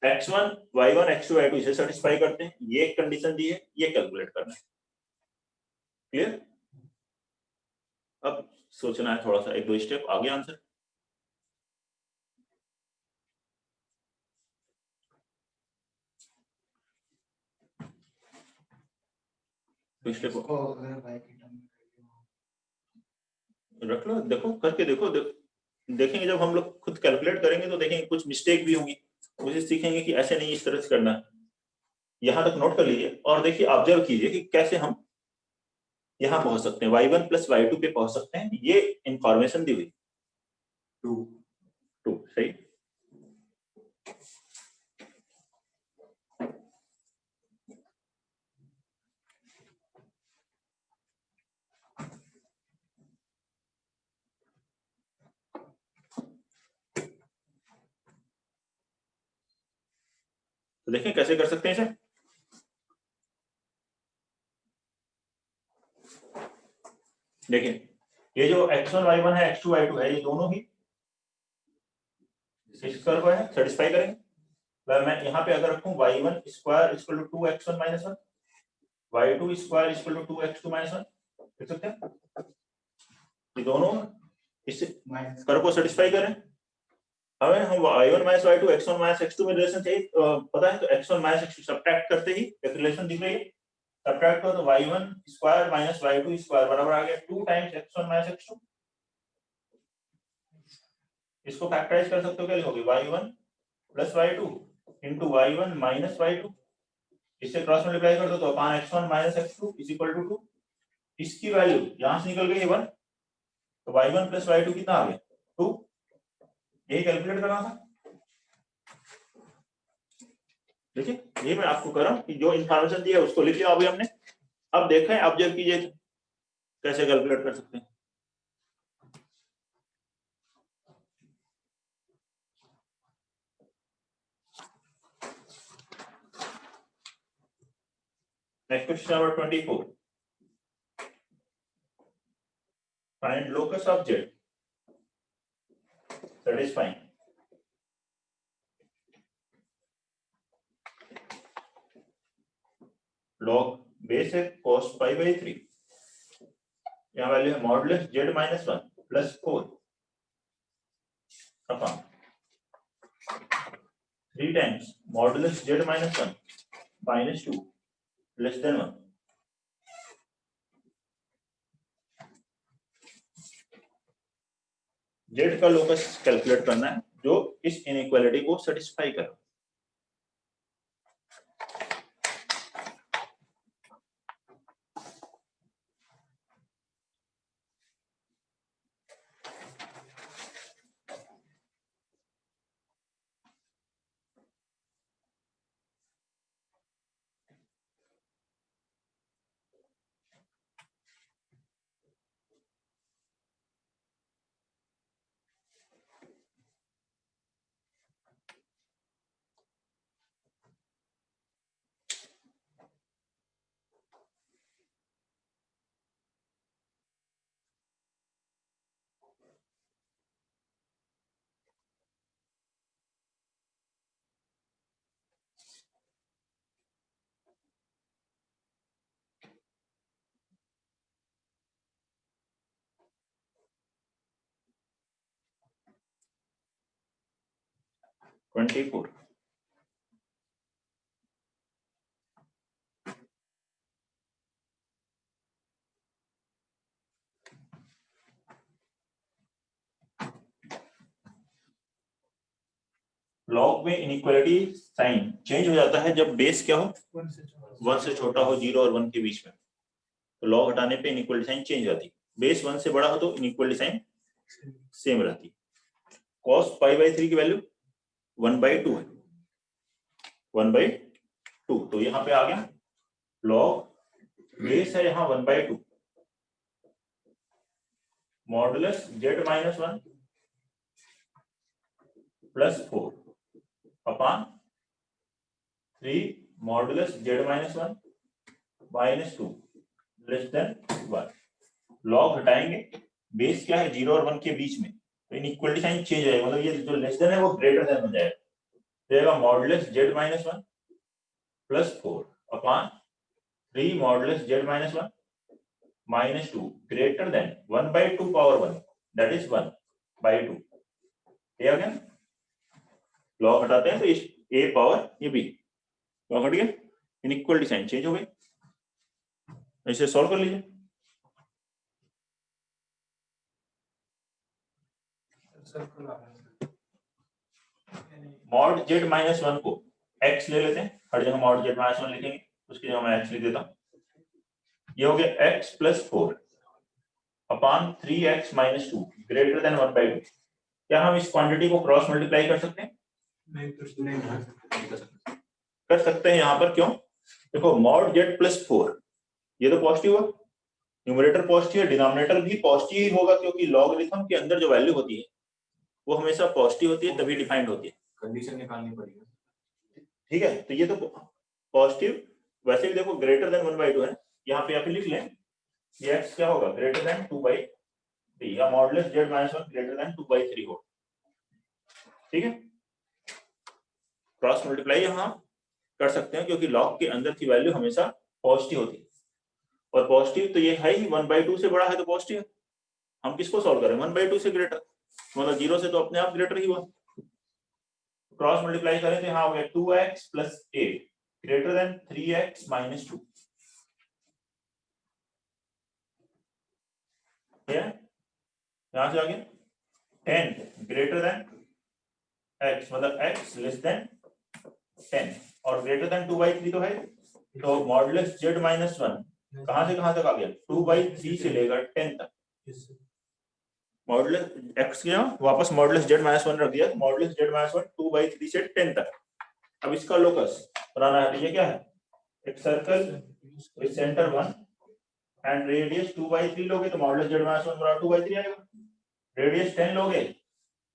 x1 y1 x2 y2 इसे सेटिस्फाई करते हैं, ये एक कंडीशन दी है, ये कैलकुलेट करना है। क्लियर? अब सोचना है थोड़ा सा, एक दो स्टेप आगे आंसर। रख लो, देखो करके देखो, देखेंगे जब हम लोग खुद कैलकुलेट करेंगे तो देखेंगे कुछ मिस्टेक भी होंगी, उसे सीखेंगे कि ऐसे नहीं इस तरह से करना है। यहां तक नोट कर लीजिए और देखिए ऑब्जर्व कीजिए कि कैसे हम यहां पहुंच सकते हैं, y1 प्लस y2 पे पहुंच सकते हैं। ये इंफॉर्मेशन दी हुई 2 सही। तो देखें कैसे कर सकते हैं इसे। देखिए ये जो x1 y1 है, x2 y2 है, ये दोनों ही इस कर्व को है सेटिस्फाई करेंगे। मैं यहाँ पे अगर रखूं y1 square equal to 2x1 minus 1, y2 square equal to 2x2 minus 1, देख सकते हैं ये दोनों इस कर्व को सेटिस्फाई करें। हमें हम y1 minus y2 x1 minus x2 में रिलेशन चाहिए, पता है, तो x1 माइनस x2 सब्ट्रैक्ट करते ही एक रिलेशन दिख रही है, सब्ट्रैक्ट करो तो y1 square minus y2 square बराबर आ गया 2 टाइम्स x1 माइनस x2। इसको फैक्टराइज कर सकते हो, क्या लिखोगे, y1 plus y2 into y1 minus y2, इससे क्रॉस मल्टीप्लाई कर दो तो अपान x1 minus x2 is equal to 2। इसकी वैल्यू यहां से निकल गई 1, तो y1 प्लस y2 कितना आ गया 2। यही कैलकुलेट करना था। देखिए ये मैं आपको कर रहा हूं कि जो इंफॉर्मेशन दी है उसको लिख लिया अभी हमने। अब देखें, ऑब्जर्व कीजिए कैसे कैलकुलेट कर सकते हैं। Next question number 24. Find locus of z satisfying log base है cos pi by 3, यहाँ वैल्यू है modulus z minus 1 plus 4 upon 3 times modulus z minus 1 minus 2 less than 1। z का लोकस कैलकुलेट करना है जो इस इनइक्वालिटी को सेटिस्फाई करे। ट्वेंटी फोर लॉग में इनइक्वालिटी साइन चेंज हो जाता है जब बेस क्या हो, 1 से छोटा हो, 0 और 1 के बीच में, तो लॉग हटाने पे इनइक्वालिटी साइन चेंज हो जाती है। बेस 1 से बड़ा हो तो इनइक्वालिटी साइन सेम रहती है। cos पाई बाई 3 की वैल्यू 1/2 है, 1/2, तो यहाँ पे आ गया लॉग बेस है यहाँ 1/2 modulus z minus 1 plus 4 upon 3 modulus z minus 1 minus 2 less than 1। Log हटाएंगे, बेस क्या है 0 और 1 के बीच में, तो इनइक्वलिटी साइन चेंज हो जाएगा, मतलब ये जो लेस देन है वो ग्रेटर देन बन जाएगा, रहेगा modulus z minus 1 plus 4 upon 3 modulus z minus 1 minus 2 greater than 1/2 power 1 that is 1/2। ये आ गया, लॉग हटाते हैं तो a पावर ये b, लॉग हट गया, इनइक्वलिटी साइन चेंज हो गई। इसे सॉल्व कर लीजिए। सर्कल आ रहा है यानी मॉड z माइनस 1 को x ले लेते हैं, हर जगह मॉड z माइनस 1 लिखेंगे, उसकी जगह मैं x लिख देता हूं। ये हो गया x plus 4 upon 3x minus 2 greater than 1/2। क्या हम इस क्वांटिटी को क्रॉस मल्टीप्लाई कर सकते हैं? नहीं कर सकते। कर सकते हैं। यहाँ पर क्यों? देखो मॉड z प्लस 4 ये तो पॉजिटिव है, न्यूमरेटर पॉजिटिव है, डिनोमिनेटर भी पॉजिटिव ही होगा, क्योंकि लॉगरिथम के अंदर जो वैल्यू होती है वो हमेशा पॉजिटिव होती है, तभी डिफाइंड होती है। कंडीशन निकालनी पड़ेगी। ठीक है, तो ये तो पॉजिटिव, वैसे भी देखो ग्रेटर देन 1/2 है, यहाँ पे आप लिख लें ये x क्या होगा ग्रेटर देन 2/3 या modulus z minus 1 greater than 2/3 हो। ठीक है, क्रॉस मल्टीप्लाई यहाँ कर सकते हैं, क्योंकि लॉग के अंदर की वैल्यू हमेशा पॉजिटिव होती है, और पॉजिटिव तो ये है ही, 1/2 से बड़ा है तो पॉजिटिव है। हम किसको सॉल्व करें? 1/2 से ग्रेटर, मतलब 0 से तो अपने आप ग्रेटर ही हुआ। क्रॉस मल्टीप्लाई करें तो यहाँ हो गया 2x plus 8 greater than 3x minus 2। यहां से आगे 10 ग्रेटर देन x, मतलब x लेस देन 10 और ग्रेटर देन 2/3 तो है, तो मॉडुलस z माइनस 1 कहां से कहां तक आ गया? 2/3 से लेकर 10 तक। मॉडुलस x किया वापस मॉडुलस z माइनस 1 रख दिया, मॉडुलस z माइनस 1 2/3 से 10 तक। अब इसका लोकस बनाना है, तो ये क्या है? एक circle with centre 1 and radius 2/3 लोगे तो मॉडुलस z माइनस 1 बराबर 2/3 आएगा। रेडियस 10 लोगे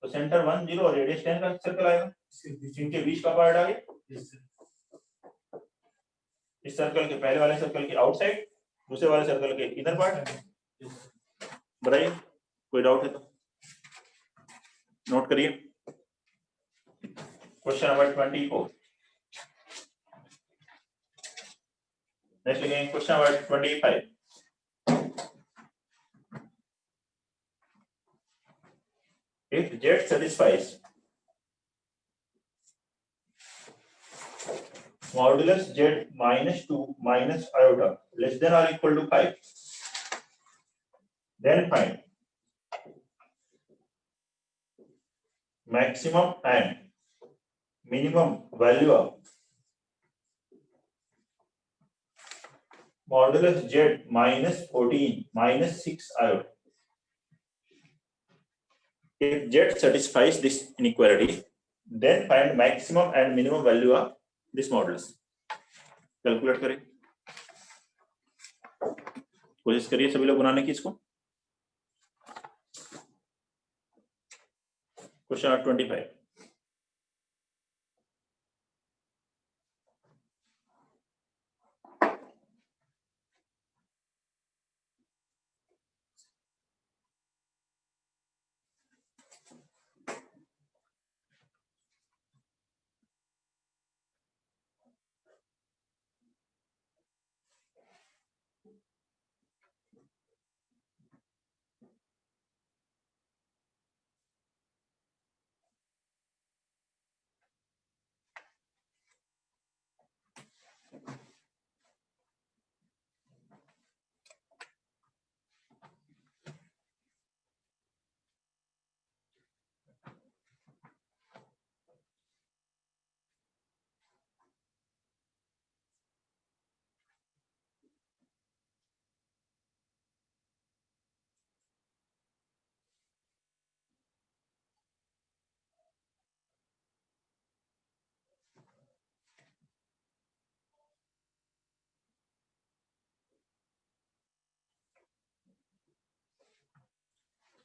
तो सेंटर 1 0 और रेडियस 10 का सर्कल आएगा, इनके बीच का पार्ट आ गया। इस सर्कल के पहले वाले सर्कल के आउटसाइड, दूसरे वाले सर्कल के इनर पार्ट। बताइए कोई डाउट है तो नोट करिए। Question number 24। नेक्स्ट लिखेंगे question number 25। If Z satisfies modulus Z minus 2 minus iota less than or equal to 5, then find maximum and minimum value of modulus Z minus 14 minus 6 iota. If Z satisfies this inequality, then find maximum and minimum value of this modulus. Calculate करें, कोशिश करिए सभी लोग बनाने की इसको। Question number 25।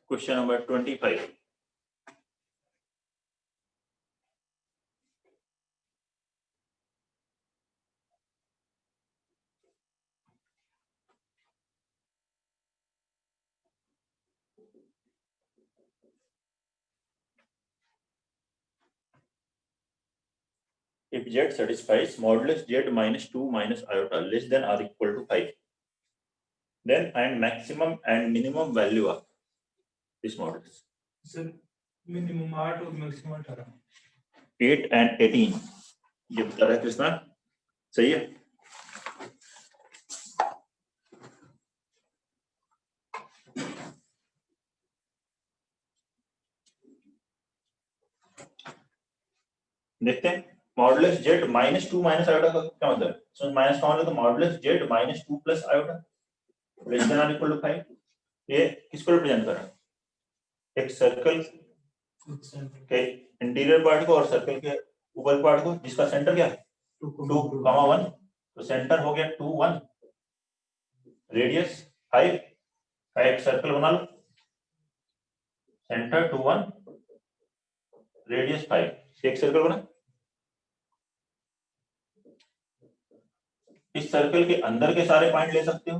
Question number 25। If z satisfies modulus z minus 2 minus iota less than or equal to 5, then find maximum and minimum value of this modulus. Sir minimum 8 और maximum 18। 8 and 18 ये बता रहा है कृष्णा, सही है। देखते हैं modulus Z minus 2 minus iota का क्या मतलब है। सो माइनस का मतलब तो modulus Z minus 2 plus iota less than और इक्वल टू 5। ये किसको रिप्रेजेंट कर रहा है? एक सर्कल के इंटीरियर पार्ट को और सर्कल के ऊपर पार्ट को, जिसका सेंटर क्या है 2,1। तो सेंटर हो गया 2 1, रेडियस 5 का एक सर्कल बना लो, सेंटर 2 1, रेडियस 5, एक सर्कल बना। इस सर्कल के अंदर के सारे पॉइंट ले सकते हो,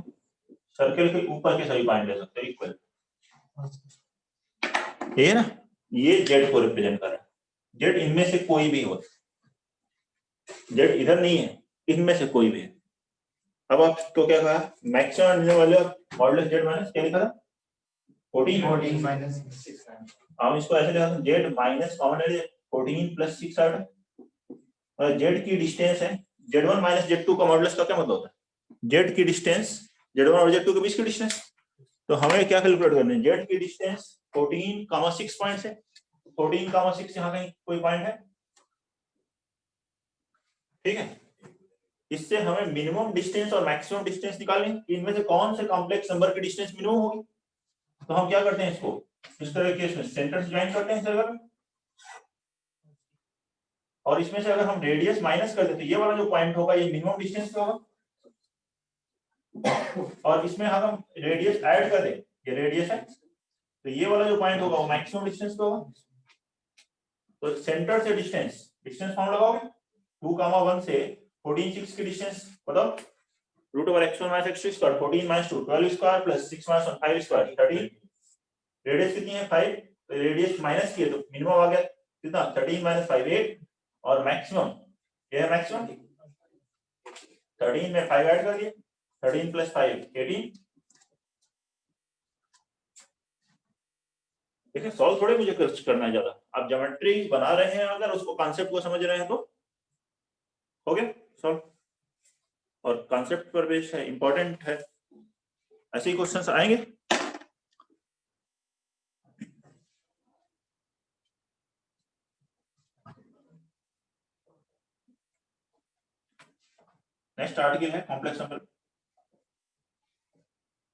सर्कल के ऊपर के सभी पॉइंट ले सकते हो इक्वल। ये ना, ये जेड को रिप्रेजेंट कर रहा है। जेड इनमें से कोई भी हो, जेड इधर नहीं है, इनमें से कोई भी है। अब आपको क्या कहा, मैक्सिमम मिलने वाले मॉडुलस जेड माइनस क्या लिखा था 14 माइनस 6। हम इसको ऐसे लिखा था जेड माइनस कॉमन है 14 प्लस 6 आयोटा, और जेड की डिस्टेंस है z1 माइनस z2 का मॉडुलस का क्या मतलब होता है, जेड की डिस्टेंस z1 और z2 के बीच की डिस्टेंस। तो हमें क्या कैलकुलेट करनी है, जेड की डिस्टेंस 14,6 पॉइंट है, 14,6 यहाँ कहीं कोई पॉइंट है, ठीक है। इससे हमें मिनिमम डिस्टेंस और मैक्सिमम डिस्टेंस निकालनी है, इनमें से कौन से कॉम्प्लेक्स नंबर की डिस्टेंस मिनिमम होगी। तो हम क्या करते हैं, इसको इस तरह के इसमें सेंटर से ज्वाइन करते हैं सर्कल में, और इसमें से अगर हम रेडियस माइनस कर देते, ये वाला जो पॉइंट होगा ये मिनिमम डिस्टेंस पे होगा, और इसमें हम रेडियस ऐड कर दें, ये रेडियस है, तो ये वाला जो पॉइंट होगा वो मैक्सिमम डिस्टेंस पे होगा। तो सेंटर से डिस्टेंस फॉर्म लगाओगे 2,1 से 14 6 की डिस्टेंस बताओ, root over x1 minus x2 square 14 minus 2 12 square plus 6 minus 1 5 square 13। Radius कितनी है 5, तो रेडियस माइनस किए तो मिनिमम आ गया कितना 13 माइनस 5 8, और मैक्सिमम ये है मैक्सिमम 13 में 5 ऐड कर दिए, 13 प्लस 5 18। देखिए सॉल्व थोड़े मुझे करना है ज्यादा, आप ज्योमेट्री बना रहे हैं, अगर उसको कॉन्सेप्ट को समझ रहे हैं तो हो गया सॉल्व, और कॉन्सेप्ट पर बेस है, इंपॉर्टेंट है, ऐसे ही क्वेश्चंस आएंगे। नेक्स्ट आर्टिकल है complex number,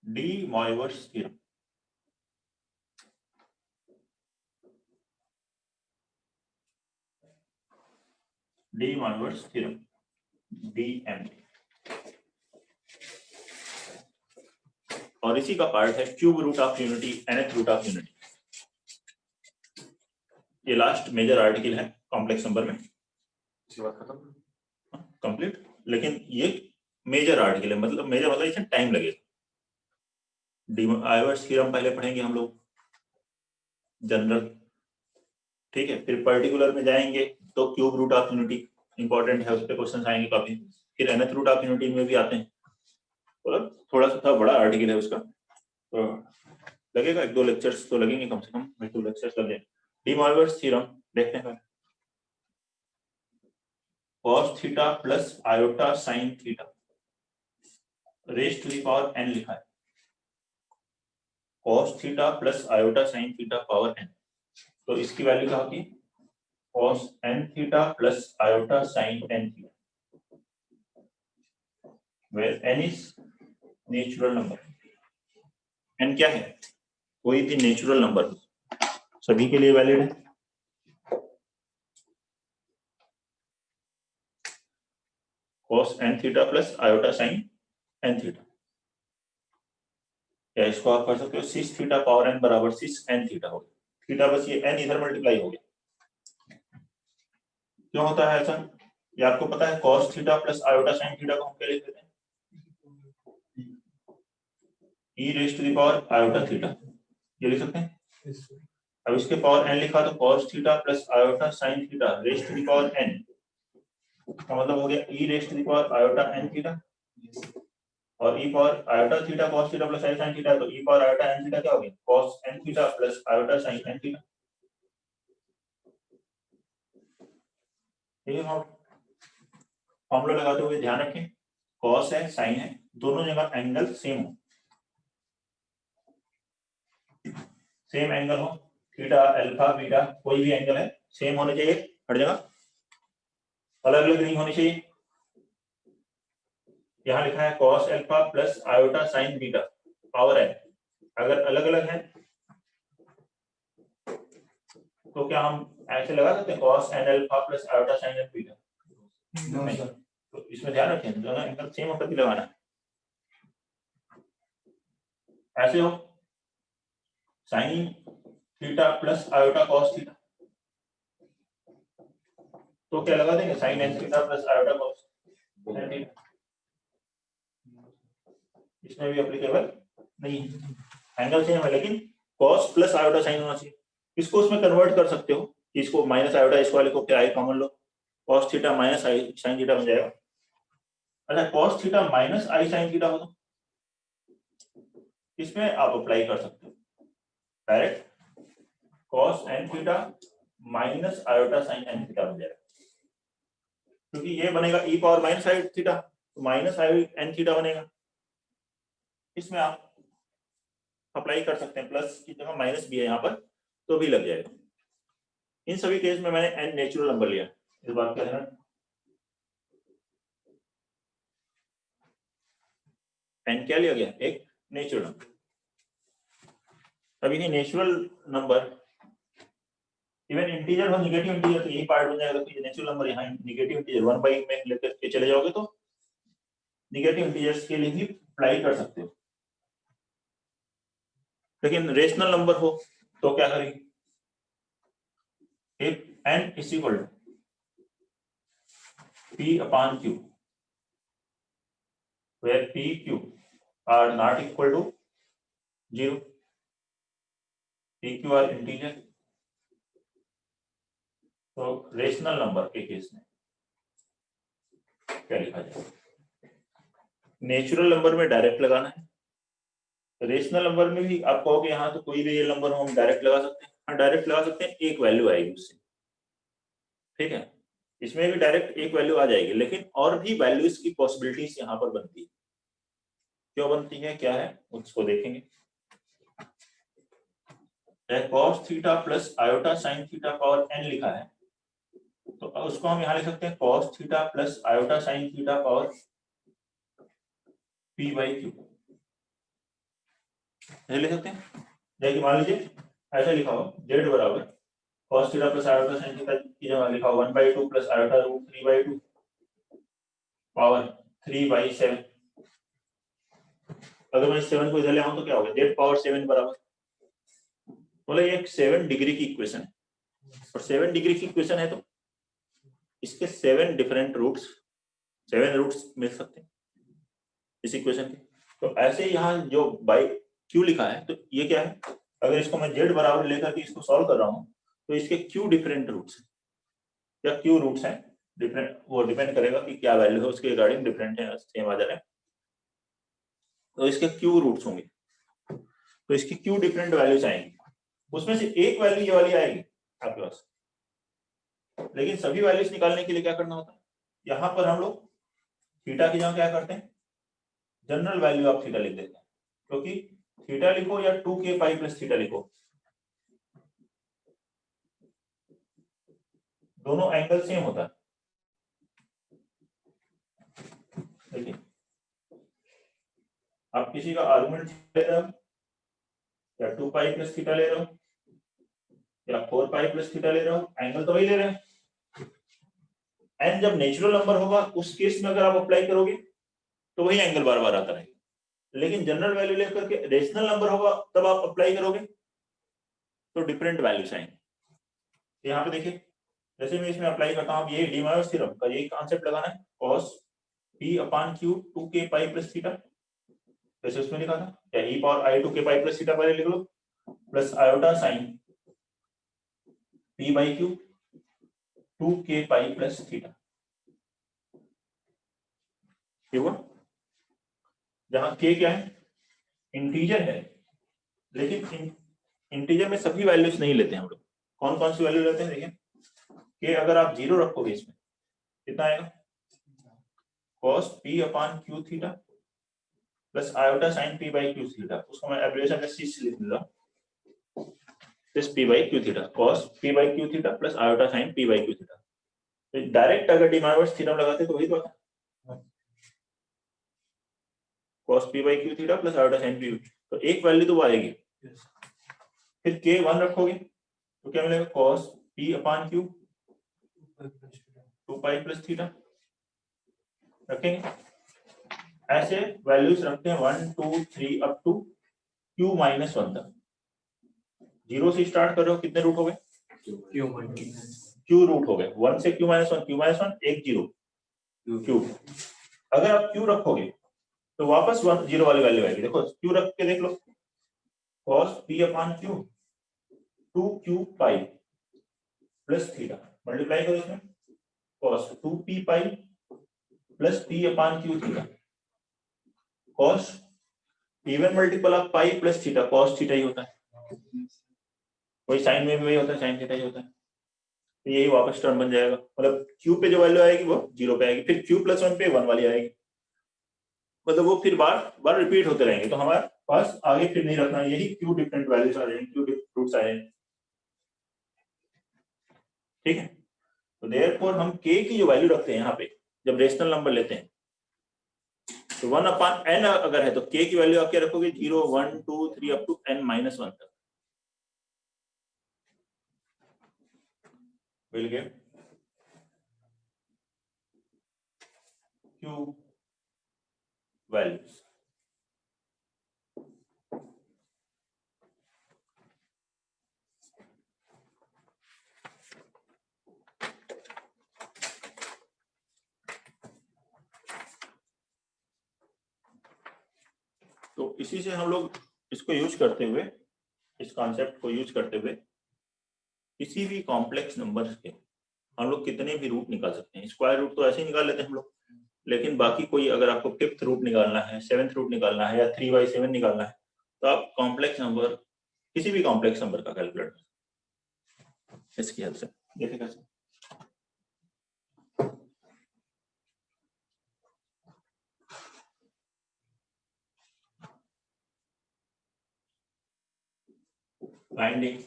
de Moivre's theorem. De Moivre's theorem, DM, और इसी का पार्ट है cube root of unity, nth root of unity. ये लास्ट मेजर आर्टिकल है कॉम्प्लेक्स नंबर में, खत्म कंप्लीट। लेकिन ये मेजर आर्टिकल है, मतलब मेजर मतलब इसमें टाइम लगेगा। डी मॉयवर्स थ्योरम पहले पढ़ेंगे हम लोग जनरल, ठीक है, फिर पर्टिकुलर में जाएंगे तो cube root of unity important है, उस पर क्वेश्चन आएंगे काफी, फिर nth रूट ऑफ यूनिटी में भी आते हैं, मतलब थोड़ा सा बड़ा आर्टिकल है उसका, तो लगेगा 1-2 लेक्चर्स तो लगेंगे, कम से कम 1-2 लेक्चर्स लग जाएंगे। डी मॉयवर्स थ्योरम देखते हैं, cos theta plus iota sine theta raise to the power n लिखा है, cos theta plus iota sine theta power n, तो इसकी वैल्यू क्या होती है cos n theta plus iota sine n theta, where n is natural number. n क्या है, कोई भी नेचुरल नंबर सभी के लिए वैलिड है। cos n theta plus iota sine n theta, या इसको आप कर सकते हो सिस थीटा पावर n बराबर सिस n थीटा हो गया, थीटा बस ये n इधर मल्टीप्लाई हो गया। क्यों होता है ऐसा, ये आपको पता है, cos theta plus iota sine theta को हम क्या लिख देते हैं e raise to the power iota theta, ये लिख सकते हैं। अब इसके पावर n लिखा तो cos theta plus iota sin theta raise to the power n का मतलब हो गया e raise to the power iota n theta, और e power iota theta cos theta plus i sin theta, तो e power iota n theta क्या हो गया cos n theta plus iota sin n theta. ठीक है, formula लगाते हुए ध्यान रखें cos है sin है, दोनों जगह एंगल सेम हो, सेम एंगल हो, थीटा अल्फा बीटा कोई भी एंगल है सेम होने चाहिए, हर जगह अलग अलग नहीं होनी चाहिए। यहाँ लिखा है cos alpha plus iota sin beta power है, अगर अलग अलग है तो क्या हम ऐसे लगा सकते हैं cos n alpha plus iota sin n beta? नहीं, तो इसमें ध्यान रखें दोनों एंगल सेम होकर के लगाना है। ऐसे हो sin theta plus iota cos theta, तो क्या लगा देंगे sin n theta plus iota cos n theta, इसमें भी एप्लीकेबल नहीं है, एंगल सेम है लेकिन cos प्लस आयोटा sin होना चाहिए। इसको उसमें कन्वर्ट कर सकते हो, इसको माइनस आयोटा इसको वाले को क्या आई कॉमन लो, cos थीटा माइनस आई sin थीटा बन जाएगा। अच्छा cos थीटा माइनस आई sin थीटा हो तो इसमें आप अप्लाई कर सकते हो direct cos n theta minus iota sin n theta बन जाएगा, क्योंकि ये बनेगा e पावर माइनस आई थीटा तो माइनस आई n थीटा बनेगा, इसमें आप अप्लाई कर सकते हैं, प्लस की जगह माइनस भी है यहाँ पर तो भी लग जाएगा। इन सभी केस में मैंने n नेचुरल नंबर लिया, इस बात का ध्यान, n क्या लिया गया एक नेचुरल नंबर। अभी नेचुरल नंबर इवन इंटीजर हो निगेटिव इंटीजर तो यही पार्ट बन जाएगा, तो ये नेचुरल नंबर यहाँ निगेटिव इंटीजर 1 बाई में लेकर के चले जाओगे तो निगेटिव इंटीजर्स के लिए भी अप्लाई कर सकते हो, लेकिन रेशनल नंबर हो तो क्या करेंगे, if n is equal to p upon q where p q are not equal to 0, p q are integer, तो रेशनल नंबर के केस में क्या लिखा जाए, नेचुरल नंबर में डायरेक्ट लगाना है, रेशनल नंबर में भी आप कहोगे यहाँ तो कोई भी रियल नंबर हो हम डायरेक्ट लगा सकते हैं, हाँ डायरेक्ट लगा सकते हैं, एक वैल्यू आएगी उससे, ठीक है, इसमें भी डायरेक्ट एक वैल्यू आ जाएगी, लेकिन और भी वैल्यूज की पॉसिबिलिटीज यहाँ पर बनती है, क्यों बनती है क्या है उसको देखेंगे। cos theta plus iota sin theta power n लिखा है, तो उसको हम यहाँ लिख सकते हैं cos theta plus iota sin theta power p by q, ऐसे लिख सकते हैं। जैसे मान लीजिए ऐसा लिखा हो z बराबर cos theta plus iota sin theta की जगह लिखा हो 1/2 प्लस आयोटा रूट 3/2 पावर 3/7, अगर मैं 7 को इधर ले आऊं तो क्या होगा z पावर 7 बराबर, बोले एक 7 डिग्री की इक्वेशन है, और 7 डिग्री की इक्वेशन है तो इसके 7 डिफरेंट रूट्स, 7 रूट्स मिल सकते हैं इस इक्वेशन के, तो ऐसे यहाँ जो बाई q लिखा है तो ये क्या है, अगर इसको मैं z बराबर लेकर के इसको सॉल्व कर रहा हूँ तो इसके q डिफरेंट रूट्स या q रूट्स हैं डिफरेंट, वो डिपेंड करेगा कि क्या वैल्यू है उसके रिगार्डिंग डिफरेंट है सेम आ जा रहे हैं, तो इसके q रूट्स होंगे, तो इसकी q डिफरेंट वैल्यूज आएंगी, उसमें से एक वैल्यू ये वाली आएगी आपके पास, लेकिन सभी वैल्यूज निकालने के लिए क्या करना होता है, यहाँ पर हम लोग थीटा की जगह क्या करते हैं जनरल वैल्यू आप थीटा लिख देते हैं, क्योंकि थीटा लिखो या 2k पाई प्लस थीटा लिखो दोनों एंगल सेम होता है, देखिए आप किसी का आर्गुमेंट ले रहे हो या 2 पाई प्लस थीटा ले रहे हो या 4 पाई प्लस थीटा ले रहे हो, एंगल तो वही ले रहे हैं, एंड जब नेचुरल नंबर होगा उस केस में अगर आप अप्लाई करोगे तो वही एंगल बार बार आता रहेगा, लेकिन जनरल वैल्यू लेकर के रेशनल नंबर होगा तब आप अप्लाई करोगे तो डिफरेंट वैल्यूज आएंगे। यहाँ पे देखिए जैसे मैं इसमें अप्लाई करता हूँ, ये डी मायोस थ्योरम का यही कॉन्सेप्ट लगाना है, cos p upon q 2k pi plus theta, जैसे उसमें लिखा था क्या e power i 2k pi plus theta पहले लिख लो, plus iota sine p by q 2k pi plus theta, ठीक हुआ। जहां k क्या है, इंटीजर है, लेकिन इंटीजर में सभी वैल्यूज नहीं लेते हैं हम लोग। कौन कौन सी वैल्यू लेते हैं, देखिए कि अगर आप 0 रखोगे इसमें कितना आएगा, cos p upon Q theta plus iota sine p by Q theta, उसको मैं एब्रिविएशन में c से लिख देता हूं, this p by Q theta, cos p by Q theta plus iota sine p by Q theta. तो direct अगर D मार्वियर्स theorem लगाते तो वही तो आता, cos p by Q theta plus iota sine p, तो एक वैल्यू तो वो आएगी। फिर k 1 रखोगे तो क्या मिलेगा, cos p अपान क्यू 2 पाई प्लस थीटा रखेंगे। ऐसे वैल्यूज रखते हैं 1 2 3 अप टू q माइनस 1 तक। 0 से स्टार्ट कर रहे हो, कितने रूट हो गए, q रूट हो गए, 1 से q माइनस 1 एक 0 q। अगर आप q रखोगे तो वापस 1 0 वाली वैल्यू आएगी। देखो q रख के देख लो, cos p upon q 2q pi plus theta, multiply करो इसमें, cos 2p pi plus p upon q theta, cos even multiple of pi plus theta, cos theta ही होता है, वही साइन में भी वही होता है, साइन थीटा ही होता है। तो यही वापस टर्म बन जाएगा, मतलब q पे जो वैल्यू आएगी वो 0 पे आएगी, फिर q प्लस 1 पे 1 वाली आएगी, मतलब वो फिर बार बार रिपीट होते रहेंगे। तो हमारे पास आगे फिर नहीं रखना, यही q डिफरेंट वैल्यूज आ जाएंगे, q रूट्स आएंगे, ठीक है। तो देयरफॉर हम k की जो वैल्यू रखते हैं यहाँ पे जब रेशनल नंबर लेते हैं, तो 1 अपान n अगर है तो k की वैल्यू आप क्या रखोगे, 0 1 2 3 अप टू n माइनस 1 तक, मिल गया q वैल्यूज। तो इसी से हम लोग इसको यूज करते हुए, इस कॉन्सेप्ट को यूज करते हुए किसी भी कॉम्प्लेक्स नंबर के हम लोग कितने भी रूट निकाल सकते हैं। स्क्वायर रूट तो ऐसे ही निकाल लेते हैं हम लोग, लेकिन बाकी कोई अगर आपको 5th रूट निकालना है, 7th रूट निकालना है या 3/7 निकालना है, तो आप कॉम्प्लेक्स नंबर, किसी भी कॉम्प्लेक्स नंबर का कैलकुलेट इसकी हेल्प से देखिए कैसे। Finding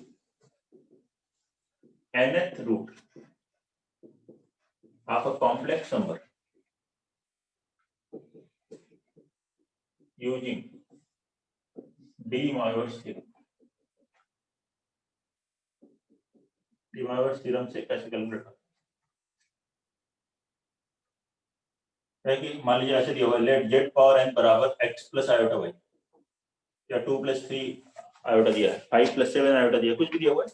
nth root of a complex number using De Moivre's theorem। De Moivre's theorem से कैसे कैलकुलेट करते हैं कि मान लीजिए ऐसे दिया हुआ है, लेट z पावर n बराबर x प्लस आयोटा y, या 2 + 3 आयोटा दिया है, 5 + 7 आयोटा दिया, कुछ भी दिया हुआ है,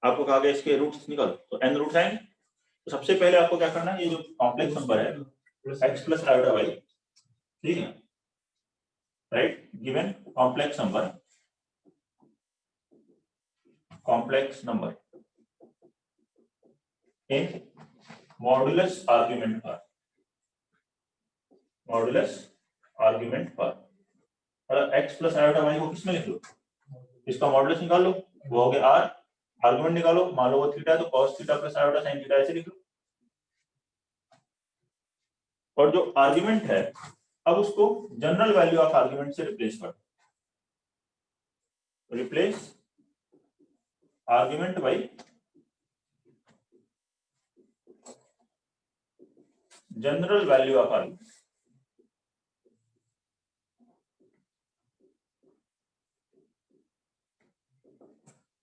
आपको कहा गया इसके रूट्स निकालो, तो n रूट्स आएंगे। तो सबसे पहले आपको क्या करना है, ये जो कॉम्प्लेक्स नंबर है x प्लस आयोटा y, ठीक है, right, given complex number in modulus argument पर, और x प्लस आयोटा y को किसमें लिख लो, इसका मॉडुलस निकाल लो, वो हो गया r, आर्गुमेंट निकालो, मान लो वो थीटा है तो cos theta plus iota sin theta ऐसे लिख लो। और जो आर्गुमेंट है अब उसको जनरल वैल्यू ऑफ आर्गुमेंट से रिप्लेस कर, replace argument by general value of argument.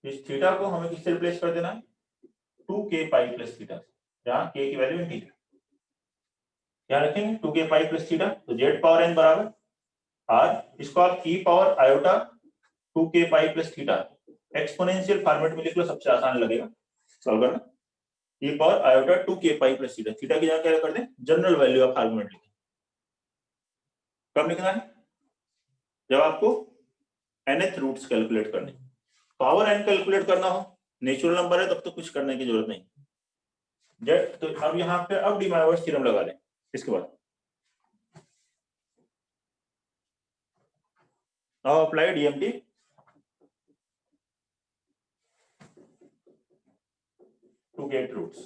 इस थीटा को हमें किससे रिप्लेस कर देना है, 2k पाई प्लस थीटा, जहां k की वैल्यू इंटीजर, क्या रखेंगे 2k पाई प्लस थीटा, तो z पावर n बराबर r, इसको आप e power iota 2k pi plus theta exponential format में लिख लो, सबसे आसान लगेगा सॉल्व करना, e power iota 2k pi plus theta, theta की जगह क्या कर दें, जनरल वैल्यू ऑफ आर्गुमेंट लिखें। कब लिखना है, जब आपको nth रूट्स कैलकुलेट करने, पावर n कैलकुलेट करना हो, नेचुरल नंबर है तब तो कुछ करने की जरूरत नहीं। जेड तो अब यहाँ पे अब डी मायोवर्स थ्योरम लगा दें। इसके बाद now apply DMT to get roots.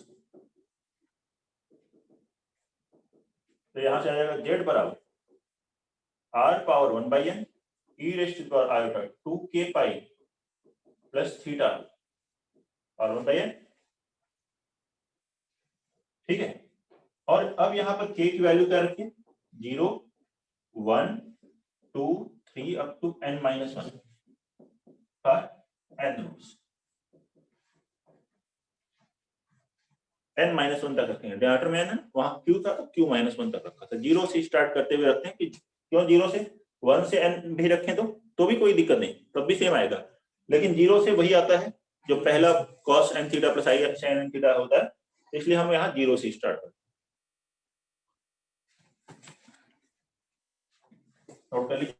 तो यहां से आ जाएगा जेड बराबर r power 1/n e raise to the power iota 2k pi plus theta और 1/n। ठीक है, और अब यहाँ पर k की वैल्यू क्या रखें, 0 1 2 3 up to n-1 for n roots, n-1 तक रखेंगे। डिनोमिनेटर में n वहां q था तो q-1 तक रखा था। 0 से स्टार्ट करते हुए रखते हैं कि क्यों 0 से 1 से n भी रखें तो भी कोई दिक्कत नहीं, तब भी सेम आएगा। लेकिन 0 से वही आता है जो पहला cos n theta plus i sin n theta होता है, इसलिए हम यहाँ 0 से स्टार्ट करते हैं। नोट कर लीजिए।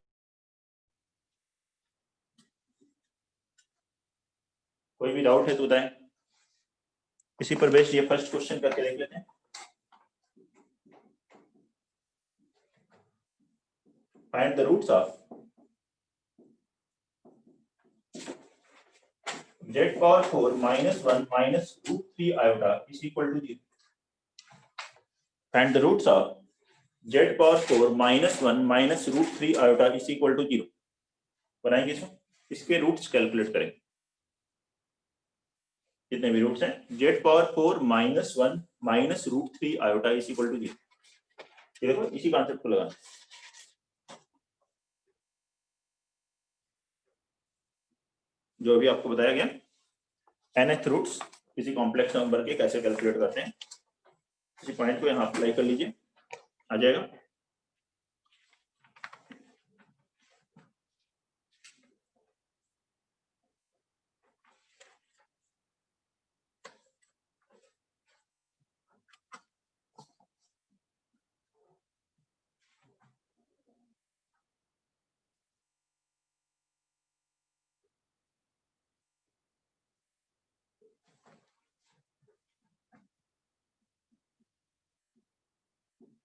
कोई भी डाउट है तो बताएं। इसी पर बेस्ड ये फर्स्ट क्वेश्चन करके देख लेते हैं। Find the roots of z power 4 -1 minus root 3 iota is equal to 0. Find the roots of z power 4 -1 minus root 3 iota is equal to 0. बनाएंगे इसको, इसके रूट्स कैलकुलेट करेंगे। जितने भी रूट्स हैं, z power 4 -1 minus root 3 iota is equal to 0। ये देखो इसी कॉन्सेप्ट को लगाना, जो अभी आपको बताया गया। nth रूट्स किसी कॉम्प्लेक्स नंबर के कैसे कैलकुलेट करते हैं, इसी पॉइंट को यहाँ अप्लाई कर लीजिए, आ जाएगा।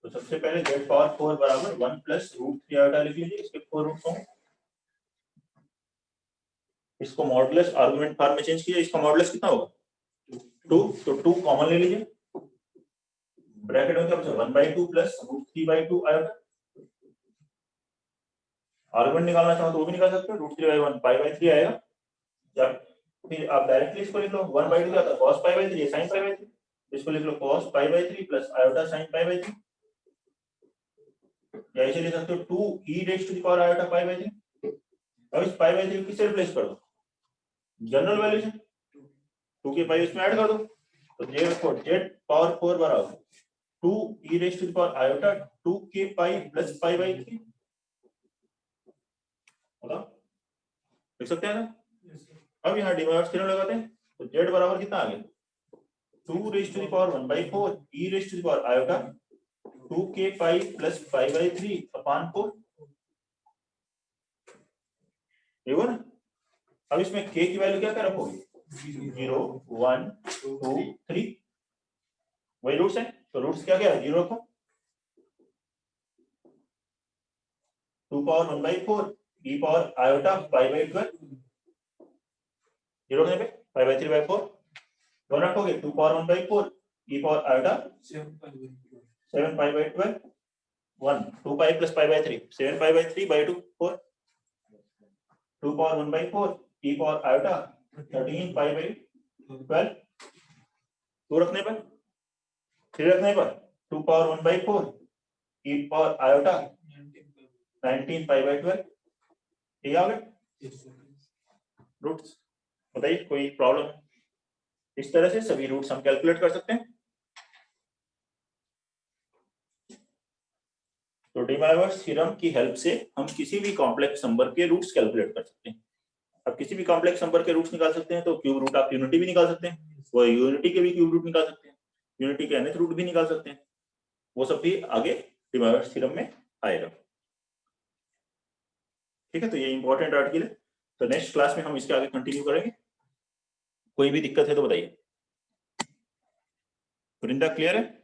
तो सबसे पहले z पावर 4 बराबर 1 प्लस रूट 3 आयोटा लिख लीजिए। इसके 4 रूट्स होंगे, इसको मॉडुलस आर्गुमेंट फॉर्म में चेंज कीजिए। इसका मॉडुलस कितना होगा 2, तो 2 कॉमन ले लीजिए। ब्रैकेट में क्या बचा 1/2 प्लस रूट 3/2 आयोटा। आर्गुमेंट निकालना चाहो तो वो भी निकाल सकते हो, रूट 3/1 पाई/3 आएगा। या फिर आप डायरेक्टली इसको लिख लो, 1/2 क्या था cos पाई/3 sin पाई/3, इसको लिख लो cos पाई/3 प्लस आयोटा sin पाई/3। या इसे लिख सकते हो 2 e raise to the power iota पाई/3। अब इस पाई/3 किससे रिप्लेस कर दो, जनरल वैल्यू से, 2 के पाई इसमें ऐड कर दो। तो z पावर 4 बराबर 2 e raise to the power iota 2 के पाई प्लस पाई/3। बताओ लिख सकते हैं ना। अब यहाँ डिवाइड थ्योरम लगाते हैं, तो z बराबर कितना आ गया 2 raise to the power 1/4 e raise to the power iota 2 के पाई प्लस पाई/3 अपॉन 4। ये हो ना। अब इसमें k की वैल्यू क्या रखोगे 0 1 2 3, वही रूट्स हैं, तो रूट्स क्या क्या है 0 रखो। 2 पावर 1/4 e पावर आयोटा पाई/12, 0 रखने पे पाई/3/4। 1 रखोगे 2 पावर 1/4 e पावर आयोटा 7 पाई/12, 1 2 पाई प्लस पाई/3 7 पाई/3/2 4, 2 पावर 1/4 e पावर आयोटा 13 पाई/12। 2 रखने पर 3 रखने पर 2 पावर 1/4 e पावर आयोटा 19 पाई/12। ठीक आ गए रूट्स। बताइए कोई प्रॉब्लम? इस तरह से सभी रूट्स हम कैलकुलेट कर सकते हैं। तो डी मायोवर्स थ्योरम की हेल्प से हम किसी भी कॉम्प्लेक्स नंबर के रूट्स कैलकुलेट कर सकते हैं। अब किसी भी कॉम्प्लेक्स नंबर के रूट्स निकाल सकते हैं, तो क्यूब रूट आप यूनिटी भी निकाल सकते हैं, वो यूनिटी के भी क्यूब रूट निकाल सकते हैं, यूनिटी के nth रूट भी निकाल सकते हैं। वो सब भी आगे डी मायोवर्स थ्योरम में आएगा। ठीक है, तो ये इंपॉर्टेंट आर्टिकल है। तो नेक्स्ट क्लास में हम इसके आगे कंटिन्यू करेंगे। कोई भी दिक्कत है तो बताइए। वृंदा क्लियर है?